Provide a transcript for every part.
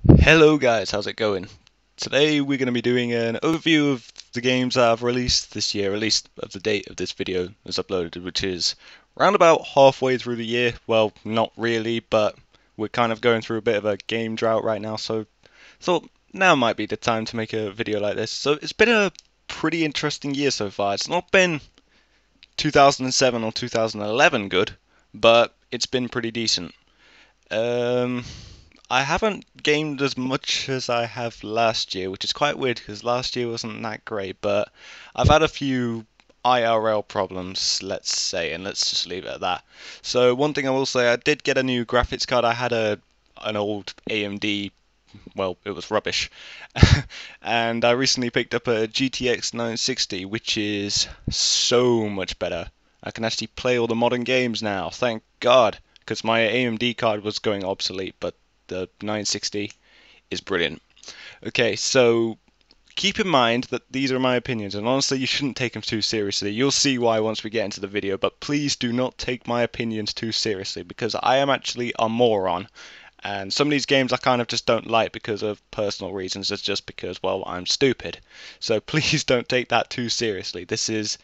Hello guys, how's it going? Today we're going to be doing an overview of the games that I've released this year, at least of the date of this video is uploaded, which is round about halfway through the year. Well, not really, but we're kind of going through a bit of a game drought right now, so thought now might be the time to make a video like this. So it's been a pretty interesting year so far. It's not been 2007 or 2011 good, but it's been pretty decent. Um, I haven't gamed as much as I have last year, which is quite weird because last year wasn't that great, but I've had a few IRL problems, let's say, and let's just leave it at that. So one thing I will say, I did get a new graphics card. I had an old AMD, well, it was rubbish, and I recently picked up a GTX 960, which is so much better. I can actually play all the modern games now, thank God, because my AMD card was going obsolete, but the 960 is brilliant. Okay, so keep in mind that these are my opinions, and honestly, you shouldn't take them too seriously. You'll see why once we get into the video, but please do not take my opinions too seriously, because I am actually a moron, and some of these games I kind of just don't like because of personal reasons. It's just because, well, I'm stupid. So please don't take that too seriously. This is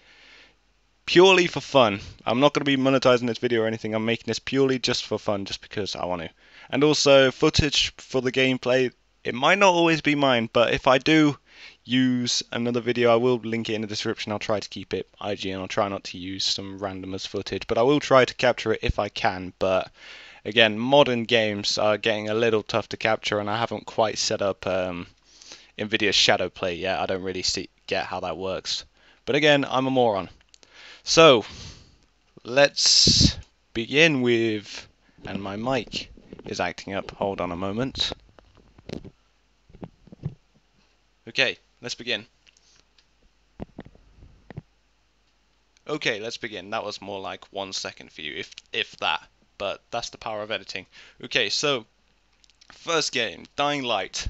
purely for fun. I'm not going to be monetizing this video or anything. I'm making this purely just for fun, just because I want to. And also, footage for the gameplay, it might not always be mine, but if I do use another video, I will link it in the description. I'll try to keep it IG, and I'll try not to use some randomers footage, but I will try to capture it if I can. But again, modern games are getting a little tough to capture, and I haven't quite set up NVIDIA Shadow Play yet. I don't really get how that works. But again, I'm a moron. So, let's begin with, and my mic is acting up, hold on a moment. Okay, let's begin. Okay, let's begin. That was more like 1 second for you, if that, but that's the power of editing. Okay, so, first game, Dying Light.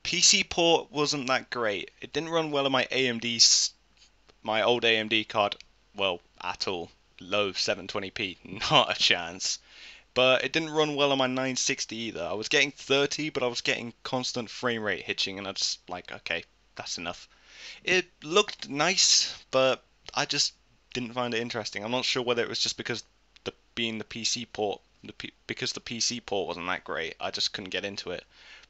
PC port wasn't that great. It didn't run well on my old AMD card, well, at all. Low 720p, not a chance. But it didn't run well on my 960 either. I was getting 30, but I was getting constant frame rate hitching, and I just like, okay, that's enough. It looked nice, but I just didn't find it interesting. I'm not sure whether it was just because being the PC port, because the PC port wasn't that great. I just couldn't get into it.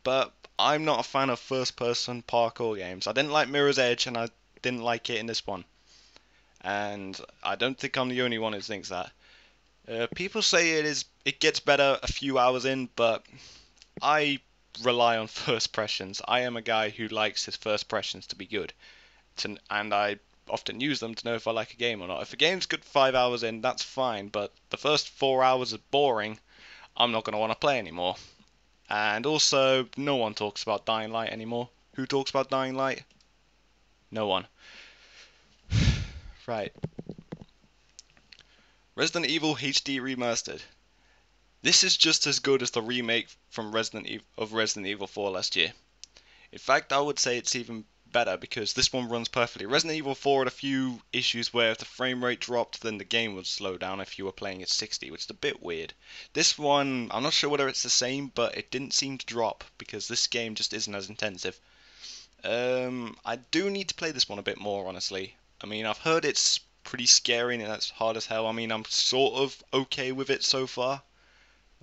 But I'm not a fan of first-person parkour games. I didn't like Mirror's Edge, and I didn't like it in this one. And I don't think I'm the only one who thinks that. People say it gets better a few hours in, but I rely on first impressions. I am a guy who likes his first impressions to be good, and I often use them to know if I like a game or not. If a game's good 5 hours in, that's fine, but the first 4 hours is boring. I'm not going to want to play anymore. And also, no one talks about Dying Light anymore. Who talks about Dying Light? No one. Right. Resident Evil HD Remastered. This is just as good as the remake from Resident Evil 4 last year. In fact, I would say it's even better because this one runs perfectly. Resident Evil 4 had a few issues where if the frame rate dropped, then the game would slow down if you were playing at 60, which is a bit weird. This one, I'm not sure whether it's the same, but it didn't seem to drop because this game just isn't as intensive. I do need to play this one a bit more, honestly. I mean, I've heard it's pretty scary and it's hard as hell. I mean, I'm sort of okay with it so far.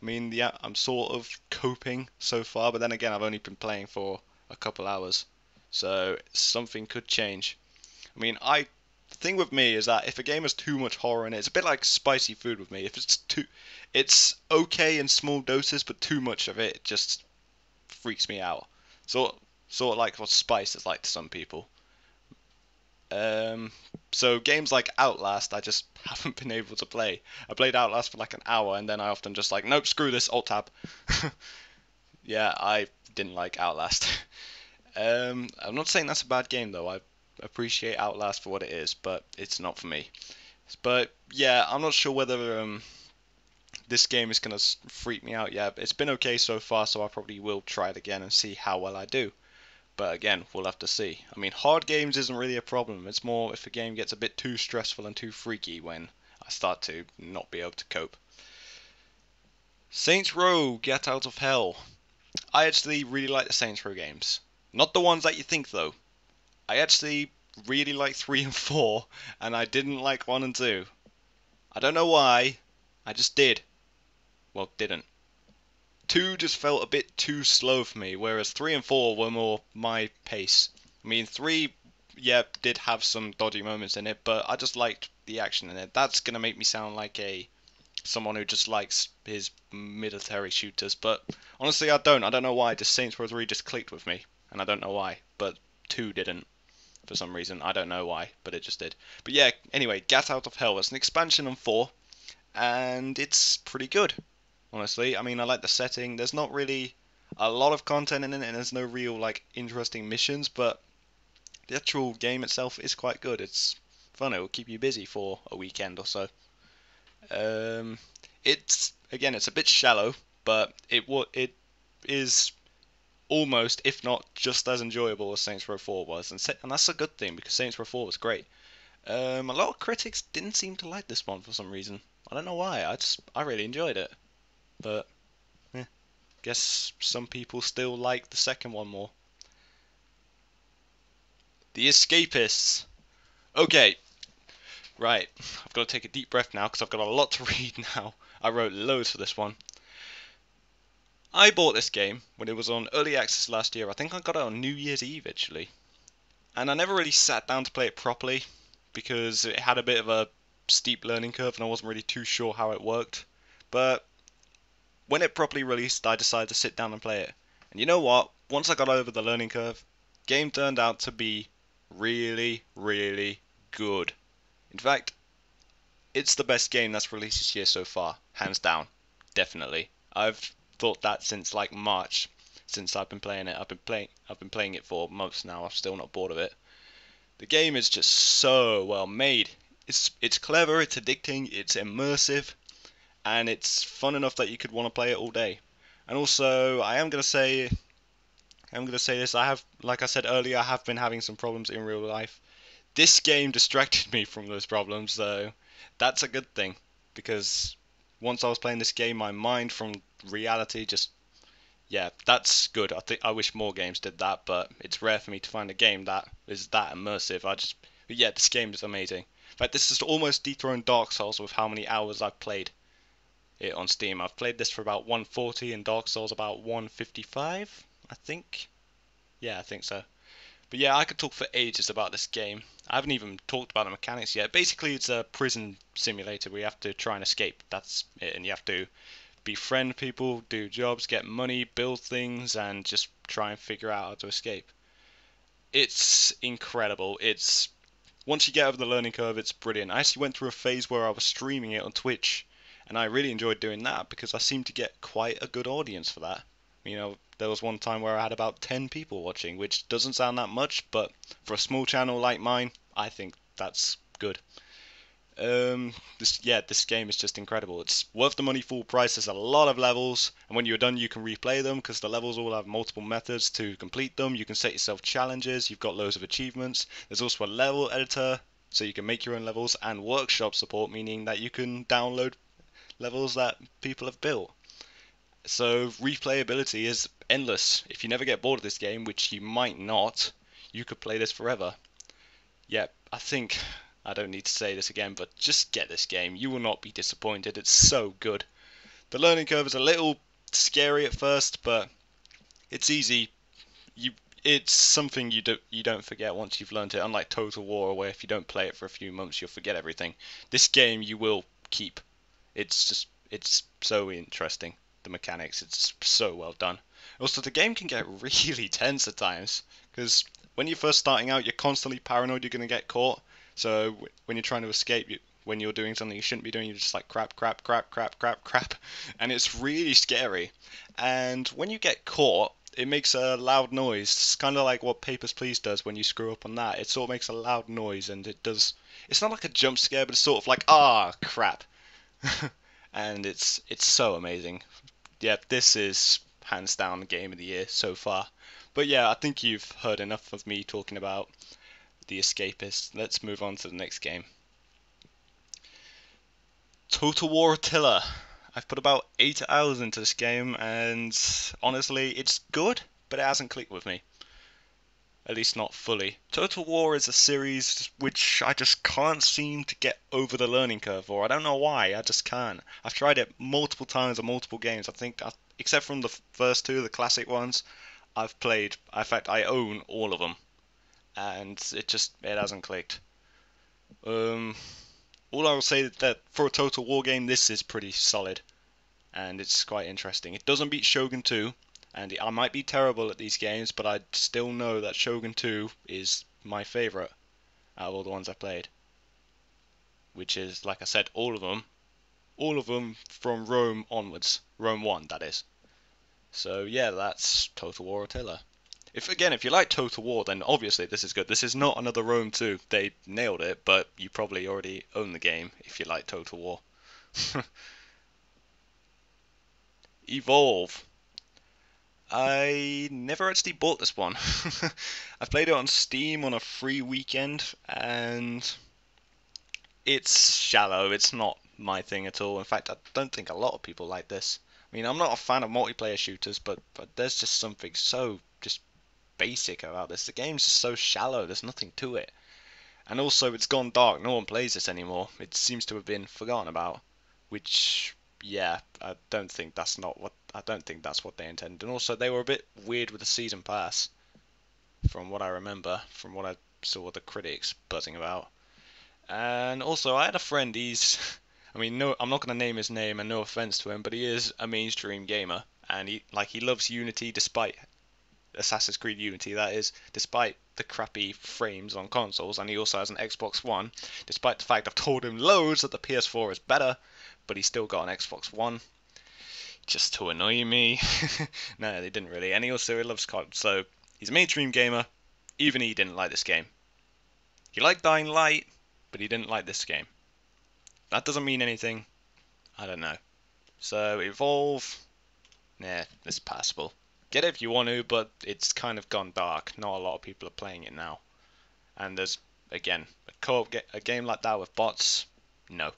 I mean, yeah, I'm sort of coping so far, but then again, I've only been playing for a couple hours, so something could change. I mean, the thing with me is that if a game has too much horror in it, it's a bit like spicy food with me. If it's okay in small doses, but too much of it just freaks me out. Sort of like what spice is like to some people. Um, so games like Outlast, I just haven't been able to play. I played Outlast for like an hour, and then I often just like, nope, screw this, Alt Tab. Yeah, I didn't like Outlast. I'm not saying that's a bad game though. I appreciate Outlast for what it is, but it's not for me. But yeah, I'm not sure whether this game is gonna freak me out yet. It's been okay so far, so I probably will try it again and see how well I do. But again, we'll have to see. I mean, hard games isn't really a problem. It's more if a game gets a bit too stressful and too freaky when I start to not be able to cope. Saints Row: Get Out of Hell. I actually really like the Saints Row games. Not the ones that you think though. I actually really like 3 and 4, and I didn't like 1 and 2. I don't know why, I just did. Well, didn't. 2 just felt a bit too slow for me, whereas 3 and 4 were more my pace. I mean, 3, yeah, did have some dodgy moments in it, but I just liked the action in it. That's gonna make me sound like someone who just likes his military shooters, but honestly, I don't. I don't know why. Just Saints Row 3 just clicked with me, and I don't know why. But 2 didn't for some reason. I don't know why, but it just did. But yeah, anyway, Gat Out of Hell. It's an expansion on 4, and it's pretty good. Honestly, I mean, I like the setting. There's not really a lot of content in it, and there's no real like interesting missions, but the actual game itself is quite good. It's fun. It will keep you busy for a weekend or so. Um, it's again, it's a bit shallow, but it is almost, if not just as enjoyable as Saints Row 4 was, and that's a good thing because Saints Row 4 was great. A lot of critics didn't seem to like this one for some reason. I don't know why. I really enjoyed it, but guess some people still like the second one more. The Escapists. Okay, right. I've got to take a deep breath now because I've got a lot to read now. I wrote loads for this one. I bought this game when it was on early access last year. I think I got it on New Year's Eve actually. And I never really sat down to play it properly because it had a bit of a steep learning curve and I wasn't really too sure how it worked. But when it properly released, I decided to sit down and play it. And you know what? Once I got over the learning curve, game turned out to be really, really good. In fact, it's the best game that's released this year so far, hands down, definitely. I've thought that since like March, since I've been playing it. I've been playing it for months now. I'm still not bored of it. The game is just so well made. It's clever, it's addicting, it's immersive, and it's fun enough that you could want to play it all day. And also, I'm gonna say this. I have, like I said earlier, I have been having some problems in real life. This game distracted me from those problems, so that's a good thing because once I was playing this game, my mind from reality just, yeah, that's good. I wish more games did that, but it's rare for me to find a game that is that immersive. But yeah, this game is amazing. In fact, this is almost dethroned Dark Souls with how many hours I've played it on Steam. I've played this for about 140 and Dark Souls about 155, I think. Yeah, I think so. But yeah, I could talk for ages about this game. I haven't even talked about the mechanics yet. Basically, it's a prison simulator where you have to try and escape. That's it, and you have to befriend people, do jobs, get money, build things, and just try and figure out how to escape. It's incredible. It's once you get over the learning curve, it's brilliant. I actually went through a phase where I was streaming it on Twitch, and I really enjoyed doing that because I seemed to get quite a good audience for that. You know, there was one time where I had about 10 people watching, which doesn't sound that much, but for a small channel like mine, I think that's good. This game is just incredible. It's worth the money full price. There's a lot of levels, and when you're done, you can replay them because the levels all have multiple methods to complete them. You can set yourself challenges. You've got loads of achievements. There's also a level editor, so you can make your own levels, and workshop support, meaning that you can download levels that people have built. So replayability is endless. If you never get bored of this game, which you might not, you could play this forever. Yeah, I think I don't need to say this again, but just get this game. You will not be disappointed. It's so good. The learning curve is a little scary at first, but it's easy. You, it's something you don't forget once you've learned it. Unlike Total War, where if you don't play it for a few months, you'll forget everything. This game you will keep. It's so interesting. The mechanics, it's so well done. Also, the game can get really tense at times because when you're first starting out, you're constantly paranoid you're going to get caught. So when you're trying to escape, when you're doing something you shouldn't be doing, you're just like crap, crap, crap, crap, crap, crap, and it's really scary. And when you get caught, it makes a loud noise. It's kind of like what Papers, Please does when you screw up on that. It sort of makes a loud noise, and it does. It's not like a jump scare, but it's sort of like crap, and it's so amazing. Yeah, this is hands down the game of the year so far. But yeah, I think you've heard enough of me talking about The Escapist. Let's move on to the next game. Total War Attila. I've put about 8 hours into this game, and honestly, it's good, but it hasn't clicked with me. At least not fully. Total War is a series which I just can't seem to get over the learning curve, or I don't know why, I just can't. I've tried it multiple times on multiple games. I think, except from the first two, the classic ones, I've played. In fact, I own all of them, and it hasn't clicked. All I will say is that for a Total War game, this is pretty solid, and it's quite interesting. It doesn't beat Shogun 2, and I might be terrible at these games, but I still know that Shogun 2 is my favourite out of all the ones I played. Which is, like I said, all of them from Rome onwards. Rome 1, that is. So yeah, that's Total War Attila. If you like Total War, then obviously this is good. This is not another Rome 2. They nailed it, but you probably already own the game if you like Total War. Evolve. I never actually bought this one. I played it on Steam on a free weekend, and it's shallow. It's not my thing at all. In fact, I don't think a lot of people like this. I mean, I'm not a fan of multiplayer shooters, but there's just something so just basic about this. The game's just so shallow. There's nothing to it. And also, it's gone dark. No one plays this anymore. It seems to have been forgotten about. Which, yeah, I don't think that's what they intended. And also, they were a bit weird with the season pass, from what I remember, from what I saw the critics buzzing about. And also, I had a friend. I mean, no, I'm not going to name his name, and no offense to him, but he is a mainstream gamer, and he loves Unity despite Assassin's Creed Unity, that is, despite the crappy frames on consoles, and he also has an Xbox One, despite the fact I've told him loads that the PS4 is better, but he's still got an Xbox One, just to annoy me. No, they didn't really, and he loves COD, so he's a mainstream gamer. Even he didn't like this game. He liked Dying Light, but he didn't like this game. That doesn't mean anything. I don't know. So, Evolve, nah, it's passable. Get it if you want to, but it's kind of gone dark. Not a lot of people are playing it now. And there's, again, a game like that with bots, no.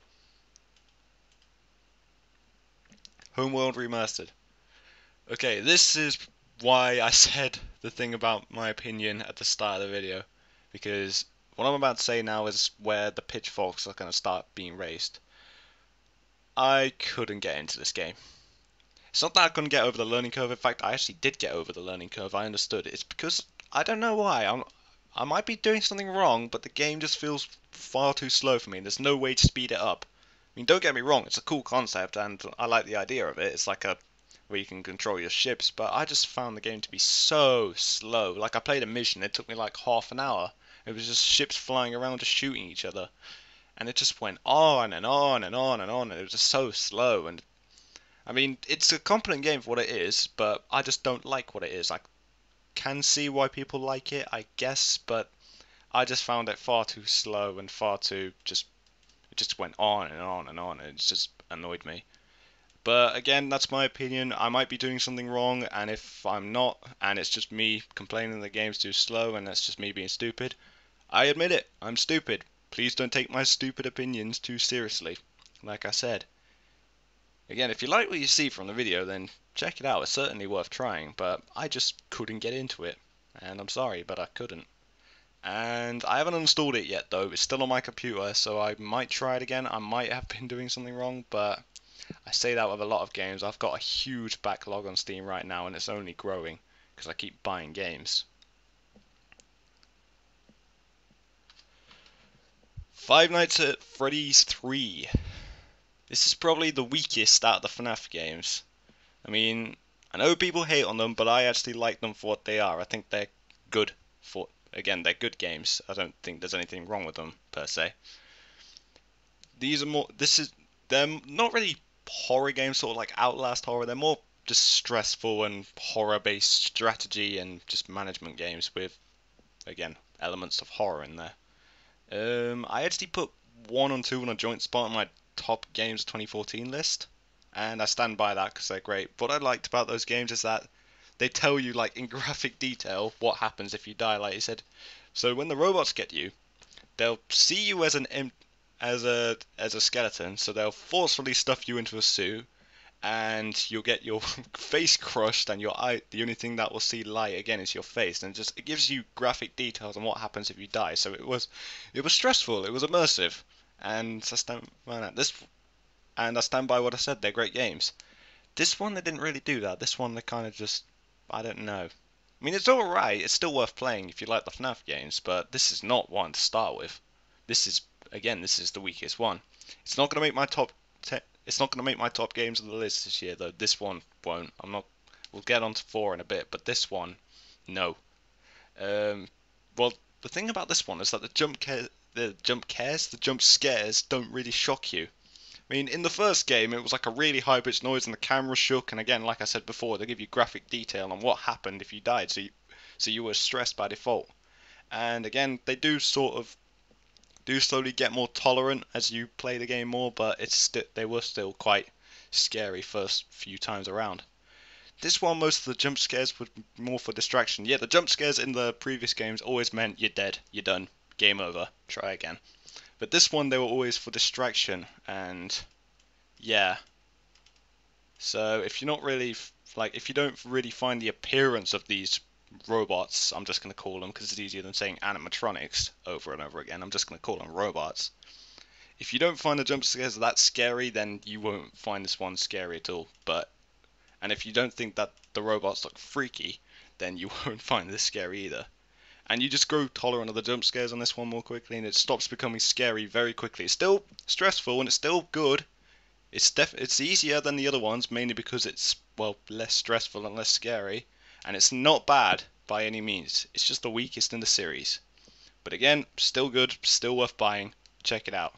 Homeworld Remastered. Okay, this is why I said the thing about my opinion at the start of the video. Because what I'm about to say now is where the pitchforks are going to start being raised. I couldn't get into this game. It's not that I couldn't get over the learning curve. In fact, I actually did get over the learning curve. I understood it. It's because I don't know why. I might be doing something wrong, but the game just feels far too slow for me. There's no way to speed it up. I mean, don't get me wrong. It's a cool concept, and I like the idea of it. It's like where you can control your ships, but I just found the game to be so slow. Like, I played a mission. It took me like half an hour. It was just ships flying around, just shooting each other, and it just went on and on and on and on, and it was just so slow. And I mean, it's a competent game for what it is, but I just don't like what it is. I can see why people like it, I guess, but I just found it far too slow and far too it just went on and on and on, and it just annoyed me. But again, that's my opinion. I might be doing something wrong, and if I'm not, and it's just me complaining the game's too slow, and that's just me being stupid, I admit it. I'm stupid. Please don't take my stupid opinions too seriously. Like I said. Again, if you like what you see from the video, then check it out. It's certainly worth trying, but I just couldn't get into it. And I'm sorry, but I couldn't. And I haven't installed it yet, though. It's still on my computer, so I might try it again. I might have been doing something wrong, but I say that with a lot of games. I've got a huge backlog on Steam right now, and it's only growing because I keep buying games. Five Nights at Freddy's 3. This is probably the weakest out of the FNAF games. I mean, I know people hate on them, but I actually like them for what they are. I think they're good they're good games. I don't think there's anything wrong with them, per se. They're not really horror games, sort of like Outlast horror. They're more just stressful and horror-based strategy and just management games with, again, elements of horror in there. I actually put 1 and 2 on a joint spot on my top games 2014 list, and I stand by that because they're great. What I liked about those games is that they tell you, like, in graphic detail what happens if you die, like you said. So when the robots get you, they'll see you as a skeleton, so they'll forcefully stuff you into a suit, and you'll get your face crushed, and your eye, the only thing that will see light again is your face, and it gives you graphic details on what happens if you die. So it was stressful, it was immersive, and I stand by that. I stand by what I said. They're great games. This one they didn't really do that. This one they kind of just, I don't know. I mean, it's alright. It's still worth playing if you like the FNAF games, but this is not one to start with. This is, again, this is the weakest one. It's not going to make my top 10. It's not going to make my top games of the list this year, though. This one won't. I'm not. We'll get on to 4 in a bit, but this one, no. Well, the thing about this one is that the jump scares don't really shock you. I mean, in the first game, it was like a really high-pitched noise and the camera shook, and again, like I said before, they give you graphic detail on what happened if you died, so you were stressed by default. And again, they do slowly get more tolerant as you play the game more, but they were still quite scary first few times around. This one, most of the jump scares were more for distraction. Yeah, the jump scares in the previous games always meant you're dead, you're done, game over, try again. But this one, they were always for distraction, and yeah. So if you're not really, if you don't really find the appearance of these robots, I'm just going to call them, because it's easier than saying animatronics over and over again, I'm just going to call them robots. If you don't find the jump scares that scary, then you won't find this one scary at all. And if you don't think that the robots look freaky, then you won't find this scary either. And you just grow tolerant of the jump scares on this one more quickly, and it stops becoming scary very quickly. It's still stressful and it's still good. It's easier than the other ones, mainly because it's, well, less stressful and less scary, and it's not bad by any means. It's just the weakest in the series. But again, still good, still worth buying. Check it out.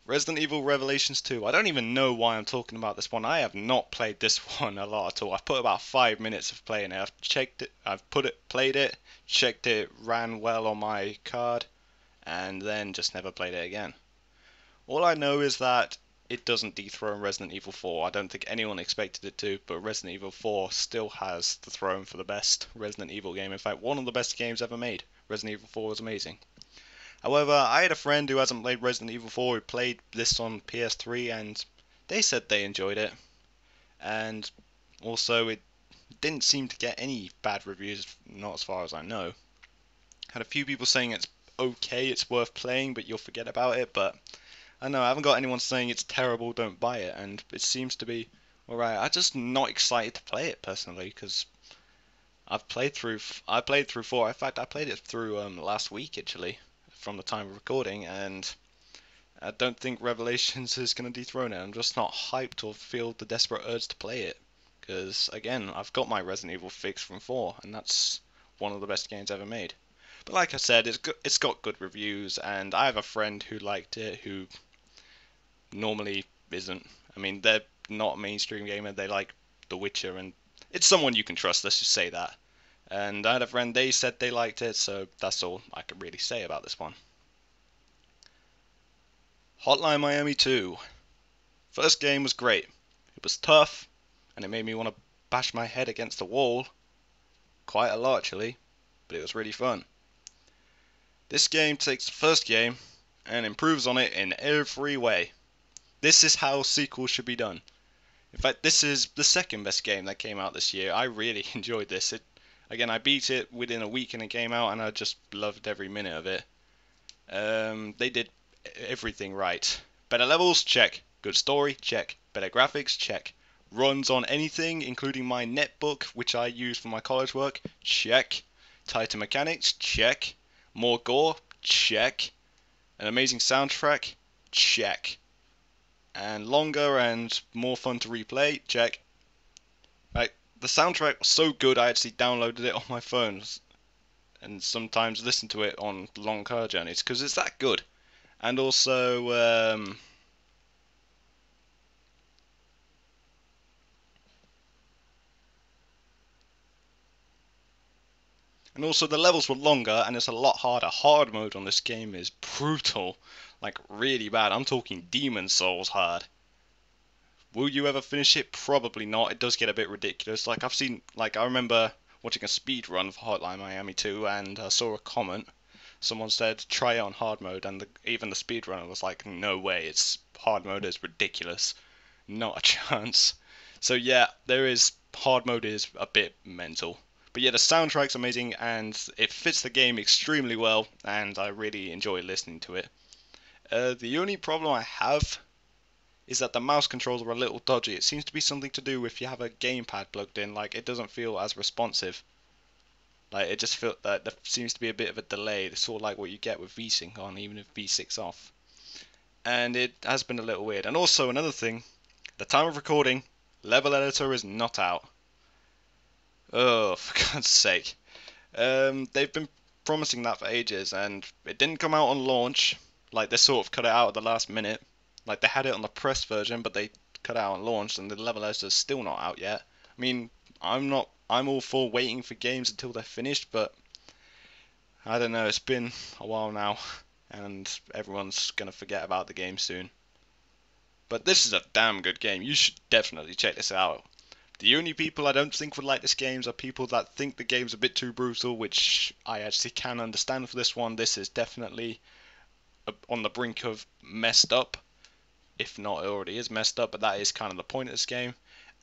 Resident Evil Revelations 2. I don't even know why I'm talking about this one. I have not played this one a lot at all. I've put about 5 minutes of playing it. I've checked it, played it, checked it ran well on my card, and then just never played it again. All I know is that it doesn't dethrone Resident Evil 4. I don't think anyone expected it to, but Resident Evil 4 still has the throne for the best Resident Evil game. In fact, one of the best games ever made. Resident Evil 4 was amazing. However, I had a friend who hasn't played Resident Evil 4 who played this on PS3, and they said they enjoyed it. And also, it didn't seem to get any bad reviews, not as far as I know. Had a few people saying it's okay, it's worth playing, but you'll forget about it, but I don't know, I haven't got anyone saying it's terrible, don't buy it, and it seems to be alright. I'm just not excited to play it personally, because I played through 4. In fact, I played it through last week actually, from the time of recording, and I don't think Revelations is going to dethrone it. I'm just not hyped or feel the desperate urge to play it, because again, I've got my Resident Evil fix from 4, and that's one of the best games ever made. But like I said, it's got good reviews, and I have a friend who liked it who normally isn't. I mean, they're not a mainstream gamer, they like The Witcher, and it's someone you can trust, let's just say that. And I had a friend, they said they liked it, so that's all I can really say about this one. Hotline Miami 2. First game was great. It was tough, and it made me want to bash my head against the wall. Quite a lot, actually, but it was really fun. This game takes the first game and improves on it in every way. This is how sequels should be done. In fact, this is the second best game that came out this year. I really enjoyed this. Again, I beat it within a week and it came out, and I just loved every minute of it. They did everything right. Better levels? Check. Good story? Check. Better graphics? Check. Runs on anything, including my netbook, which I use for my college work? Check. Tighter mechanics? Check. More gore? Check. An amazing soundtrack? Check. And longer and more fun to replay? Check. Right, the soundtrack was so good I actually downloaded it on my phone and sometimes listen to it on long car journeys because it's that good. And also, the levels were longer and it's a lot harder. Hard mode on this game is brutal, like really bad. I'm talking Demon Souls hard. Will you ever finish it? Probably not. It does get a bit ridiculous. I remember watching a speed run of Hotline Miami 2, and I saw a comment. Someone said try it on hard mode, and even the speedrunner was like, "No way, it's hard mode is ridiculous. Not a chance. So yeah, hard mode is a bit mental. But yeah, the soundtrack's amazing and it fits the game extremely well, and I really enjoy listening to it. The only problem I have is that the mouse controls are a little dodgy. It seems to be something to do if you have a gamepad plugged in, like it doesn't feel as responsive. Like it just feels that there seems to be a bit of a delay. It's sort of like what you get with VSync on, even if V6 off. And it has been a little weird. And also another thing, the time of recording, level editor is not out. Oh, for God's sake. They've been promising that for ages, and it didn't come out on launch. Like they sort of cut it out at the last minute. Like they had it on the press version, but they cut it out on launch, and the level editor's still not out yet. I mean, I'm all for waiting for games until they're finished, but I don't know. It's been a while now, and everyone's gonna forget about the game soon. But this is a damn good game. You should definitely check this out. The only people I don't think would like this game are people that think the game's a bit too brutal, which I actually can understand for this one. This is definitely on the brink of messed up, if not it already is messed up, but that is kind of the point of this game.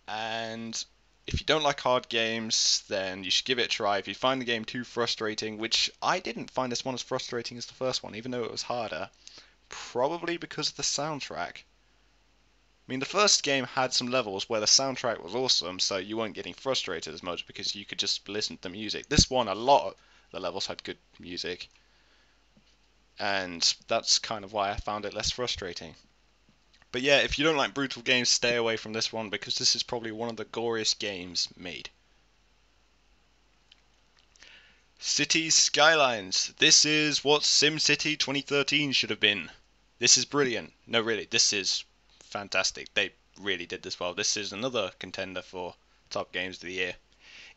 And if you don't like hard games, then you should give it a try. If you find the game too frustrating, which I didn't find this one as frustrating as the first one, even though it was harder, probably because of the soundtrack. I mean, the first game had some levels where the soundtrack was awesome, so you weren't getting frustrated as much because you could just listen to the music. This one, a lot of the levels had good music, and that's kind of why I found it less frustrating. But yeah, if you don't like brutal games, stay away from this one because this is probably one of the goriest games made. Cities Skylines. This is what SimCity 2013 should have been. This is brilliant. No, really, this is fantastic. They really did this well. This is another contender for top games of the year.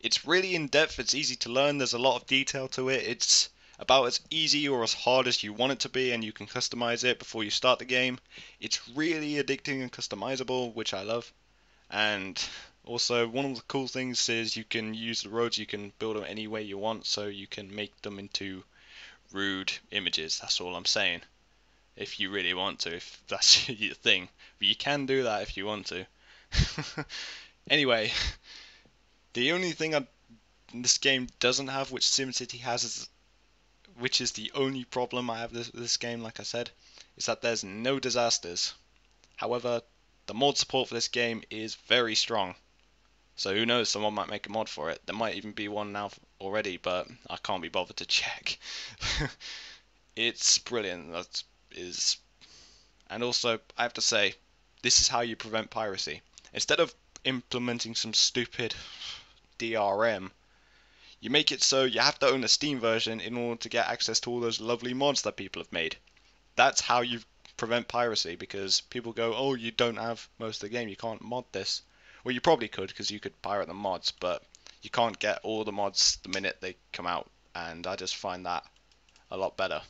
It's really in depth, it's easy to learn, there's a lot of detail to it. It's about as easy or as hard as you want it to be, and you can customize it before you start the game. It's really addicting and customizable, which I love. And also, one of the cool things is you can use the roads, you can build them any way you want, so you can make them into rude images. That's all I'm saying. If you really want to, if that's your thing. But you can do that if you want to. Anyway, the only thing this game doesn't have, which SimCity has, which is the only problem I have with this game, like I said, is that there's no disasters. However, the mod support for this game is very strong. So who knows, someone might make a mod for it. There might even be one now already, but I can't be bothered to check. It's brilliant. And also, I have to say, this is how you prevent piracy. Instead of implementing some stupid DRM, you make it so you have to own a Steam version in order to get access to all those lovely mods that people have made. That's how you prevent piracy, because people go, oh, you don't have most of the game, you can't mod this. Well, you probably could, because you could pirate the mods, but you can't get all the mods the minute they come out, and I just find that a lot better.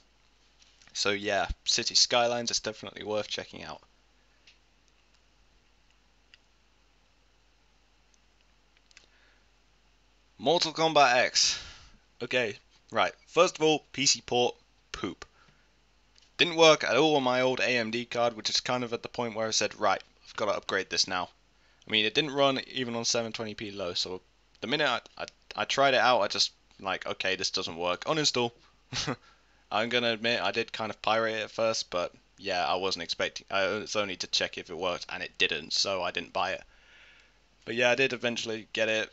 So yeah, City Skylines is definitely worth checking out. Mortal Kombat X. Okay, right. First of all, PC port, poop. Didn't work at all on my old AMD card, which is kind of at the point where I said, right, I've got to upgrade this now. I mean, it didn't run even on 720p low, so the minute I tried it out, I just, like, okay, this doesn't work. Uninstall. I'm gonna admit, I did kind of pirate it at first, but yeah, I wasn't expecting, it's only to check if it worked, and it didn't, so I didn't buy it. But yeah, I did eventually get it.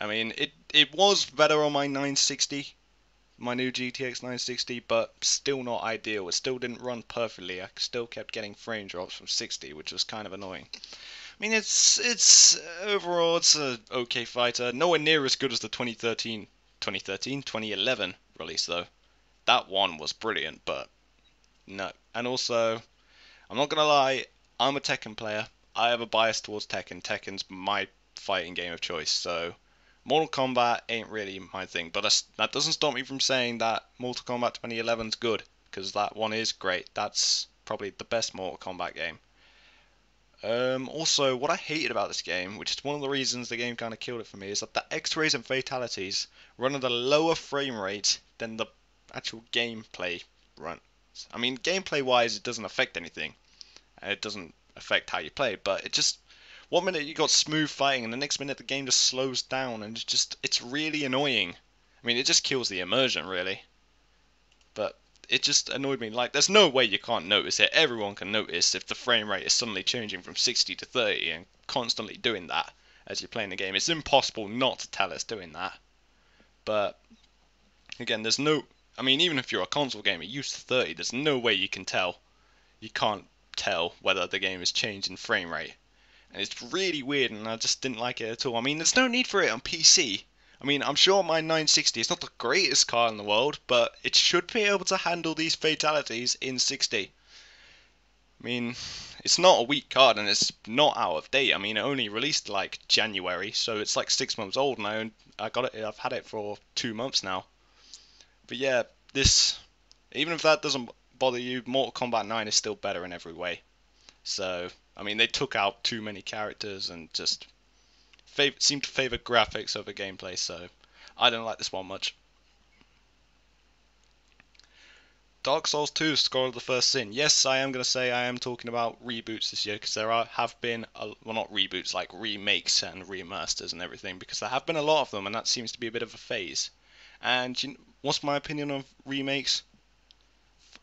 I mean, it was better on my 960, my new GTX 960, but still not ideal. It still didn't run perfectly. I still kept getting frame drops from 60, which was kind of annoying. I mean, it's overall, it's a okay fighter. Nowhere near as good as the 2011 release, though. That one was brilliant, but no. And also, I'm not gonna lie, I'm a Tekken player. I have a bias towards Tekken. Tekken's my fighting game of choice, so Mortal Kombat ain't really my thing. But that doesn't stop me from saying that Mortal Kombat 2011's good, because that one is great. That's probably the best Mortal Kombat game. Also, what I hated about this game, which is one of the reasons the game kind of killed it for me, is that the X-rays and fatalities run at a lower frame rate than the actual gameplay runs. I mean, gameplay-wise, it doesn't affect anything. and it doesn't affect how you play. But it just, one minute you got smooth fighting, and the next minute the game just slows down, and it's really annoying. I mean, it just kills the immersion, really. But it just annoyed me. Like, there's no way you can't notice it. Everyone can notice if the frame rate is suddenly changing from 60 to 30 and constantly doing that as you're playing the game. It's impossible not to tell it's doing that. But again, there's no, I mean, even if you're a console gamer used to 30, there's no way you can tell. You can't tell whether the game is changing frame rate. And it's really weird, and I just didn't like it at all. I mean, there's no need for it on PC. I mean, I'm sure my 960 is not the greatest card in the world, but it should be able to handle these fatalities in 60. I mean, it's not a weak card, and it's not out of date. I mean, it only released like January, so it's like 6 months old, and I got it. I've had it for 2 months now. But yeah, this, even if that doesn't bother you, Mortal Kombat 9 is still better in every way. So, I mean, they took out too many characters and just seemed to favour graphics over gameplay, so I don't like this one much. Dark Souls 2, Score of the First Sin. Yes, I am going to say I am talking about reboots this year, because there have been, well, not reboots, like remakes and remasters and everything, because there have been a lot of them, and that seems to be a bit of a phase. And what's my opinion of remakes?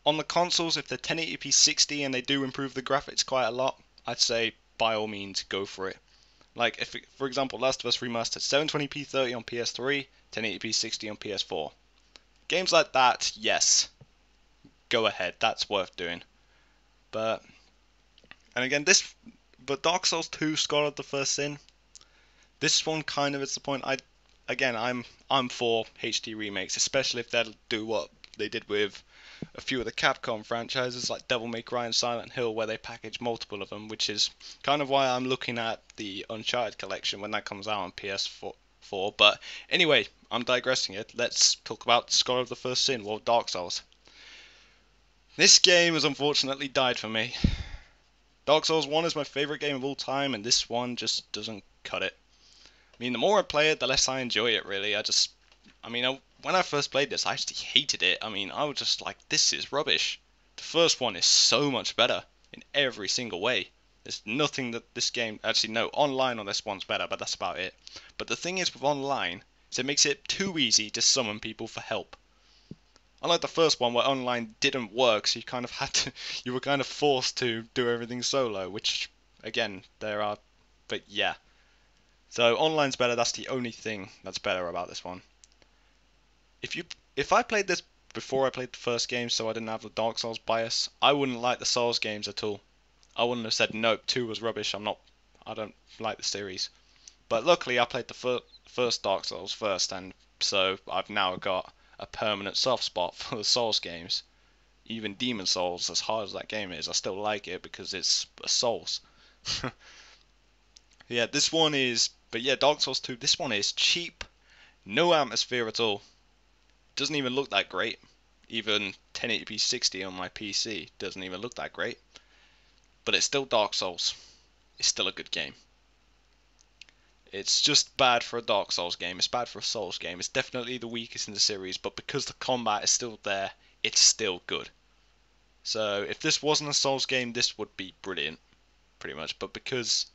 On the consoles, if they're 1080p 60 and they do improve the graphics quite a lot, I'd say by all means go for it. Like, if, for example, Last of Us Remastered, 720p 30 on PS3, 1080p 60 on PS4. Games like that, yes, go ahead, that's worth doing. But, and again, but Dark Souls 2, Scar of the First Sin, this one kind of is the point. I'm for HD remakes, especially if they'll do what they did with a few of the Capcom franchises like Devil May Cry and Silent Hill, where they package multiple of them, which is kind of why I'm looking at the Uncharted collection when that comes out on PS4. But anyway, I'm digressing it. Let's talk about Scar of the First Sin, well, Dark Souls. This game has unfortunately died for me. Dark Souls 1 is my favourite game of all time, and this one just doesn't cut it. I mean, the more I play it, the less I enjoy it, really. When I first played this, I actually hated it. I mean, I was just like, this is rubbish. The first one is so much better in every single way. There's nothing that this game, actually no, online on this one's better, but that's about it. But the thing is with online, is it makes it too easy to summon people for help. Unlike the first one where online didn't work, so you were kind of forced to do everything solo, which, again, but yeah. So online's better, that's the only thing that's better about this one. If I played this before I played the first game, so I didn't have the Dark Souls bias, I wouldn't like the Souls games at all. I wouldn't have said nope, 2 was rubbish, I don't like the series. But luckily I played the first Dark Souls first, and so I've now got a permanent soft spot for the Souls games. Even Demon Souls, as hard as that game is, I still like it because it's a Souls. Yeah, Dark Souls 2, this one is cheap, no atmosphere at all. Doesn't even look that great. Even 1080p 60 on my PC doesn't even look that great. But it's still Dark Souls. It's still a good game. It's just bad for a Dark Souls game. It's bad for a Souls game. It's definitely the weakest in the series, but because the combat is still there, it's still good. So if this wasn't a Souls game, this would be brilliant, pretty much. But because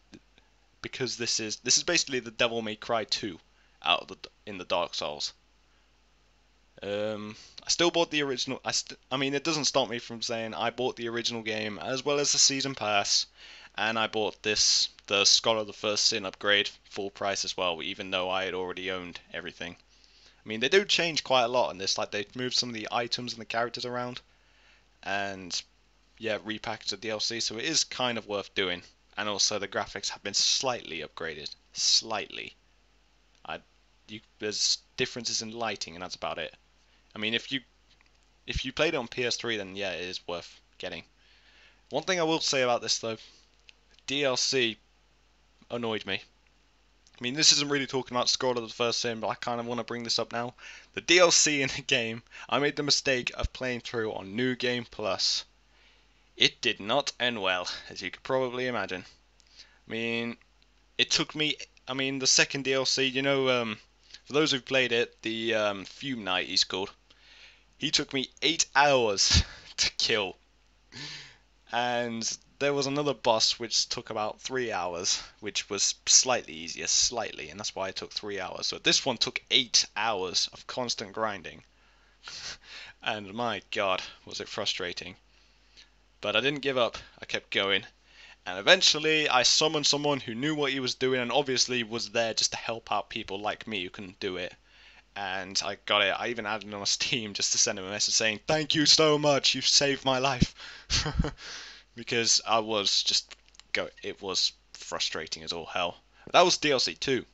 this is basically the Devil May Cry 2 in the Dark Souls. I still bought the original. It doesn't stop me from saying I bought the original game as well as the season pass, and I bought the Scholar of the First Sin upgrade full price as well, even though I had already owned everything. I mean, they do change quite a lot in this. Like, they moved some of the items and the characters around, and yeah, repackaged the DLC, so it is kind of worth doing. And also, the graphics have been slightly upgraded, slightly. There's differences in lighting, and that's about it. I mean, if you played it on PS3, then yeah, it is worth getting. One thing I will say about this though, DLC annoyed me. I mean, this isn't really talking about Scroll of the First Sin, but I kind of want to bring this up now. The DLC in the game, I made the mistake of playing through on New Game Plus. It did not end well, as you could probably imagine. I mean, it took me. I mean, the second DLC, for those who've played it, the Fume Knight he's called. He took me 8 hours to kill. And there was another boss which took about 3 hours, which was slightly easier, and that's why it took 3 hours. So this one took 8 hours of constant grinding, and my god, was it frustrating. But I didn't give up, I kept going, and eventually I summoned someone who knew what he was doing and obviously was there just to help out people like me who couldn't do it. And I got it. I even added him on Steam just to send him a message saying, "Thank you so much, you've saved my life." Because I was just it was frustrating as all hell. That was DLC 2.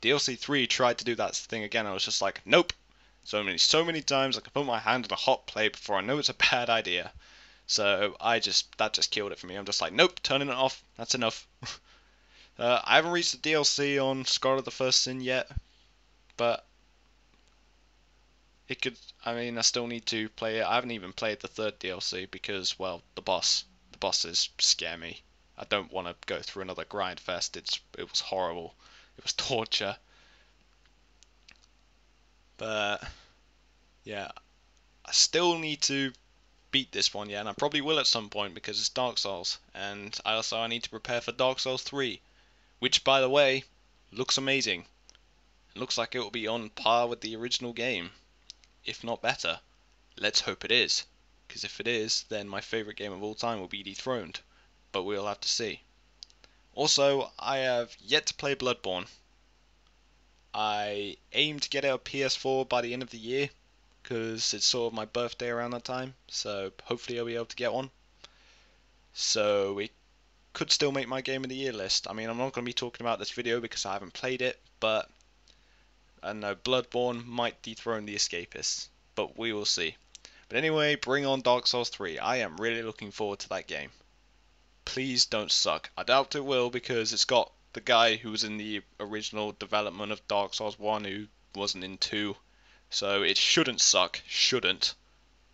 DLC 3 tried to do that thing again. I was just like, nope. So many times I can put my hand on a hot plate before I know it's a bad idea. So that just killed it for me. I'm just like, nope, turning it off. That's enough. I haven't reached the DLC on Scholar the First Sin yet, but it could. I mean, I still need to play it. I haven't even played the third DLC because, well, the bosses scare me. I don't want to go through another grind fest. It was horrible. It was torture. But yeah, I still need to beat this one, yeah, and I probably will at some point because it's Dark Souls, and I need to prepare for Dark Souls 3, which, by the way, looks amazing. It looks like it will be on par with the original game, if not better. Let's hope it is, because if it is, then my favourite game of all time will be dethroned, but we'll have to see. Also, I have yet to play Bloodborne. I aim to get it on PS4 by the end of the year, because it's sort of my birthday around that time, so hopefully I'll be able to get one. So it could still make my game of the year list. I mean, I'm not going to be talking about this video because I haven't played it, but I know Bloodborne might dethrone the Escapists, but we will see. But anyway, bring on Dark Souls 3. I am really looking forward to that game. Please don't suck. I doubt it will because it's got the guy who was in the original development of Dark Souls 1 who wasn't in 2. So it shouldn't suck,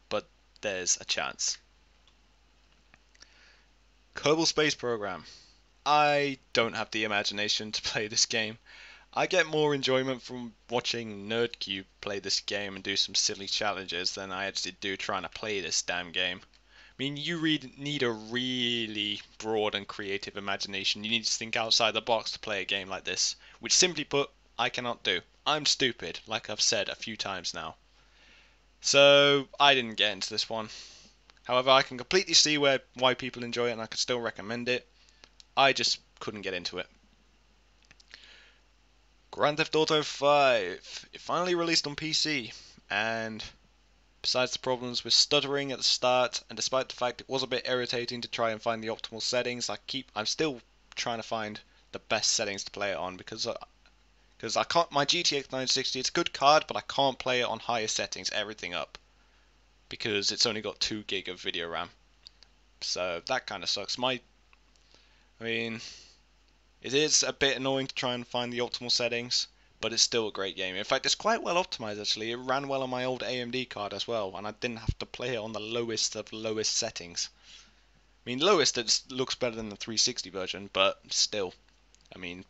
but there's a chance. Kerbal Space Program. I don't have the imagination to play this game. I get more enjoyment from watching NerdCube play this game and do some silly challenges than I actually do trying to play this damn game. I mean, you need a really broad and creative imagination. You need to think outside the box to play a game like this, which simply put, I cannot do. I'm stupid, like I've said a few times now. So I didn't get into this one. However, I can completely see why people enjoy it and I could still recommend it. I just couldn't get into it. Grand Theft Auto 5. It finally released on PC, and besides the problems with stuttering at the start, and despite the fact it was a bit irritating to try and find the optimal settings, I'm still trying to find the best settings to play it on because I can't. My GTX 960, it's a good card, but I can't play it on higher settings, everything up, because it's only got 2 gig of video RAM. So that kind of sucks. I mean, it is a bit annoying to try and find the optimal settings, but it's still a great game. In fact, it's quite well optimized actually. It ran well on my old AMD card as well, and I didn't have to play it on the lowest of lowest settings. I mean, lowest it looks better than the 360 version, but still. I mean,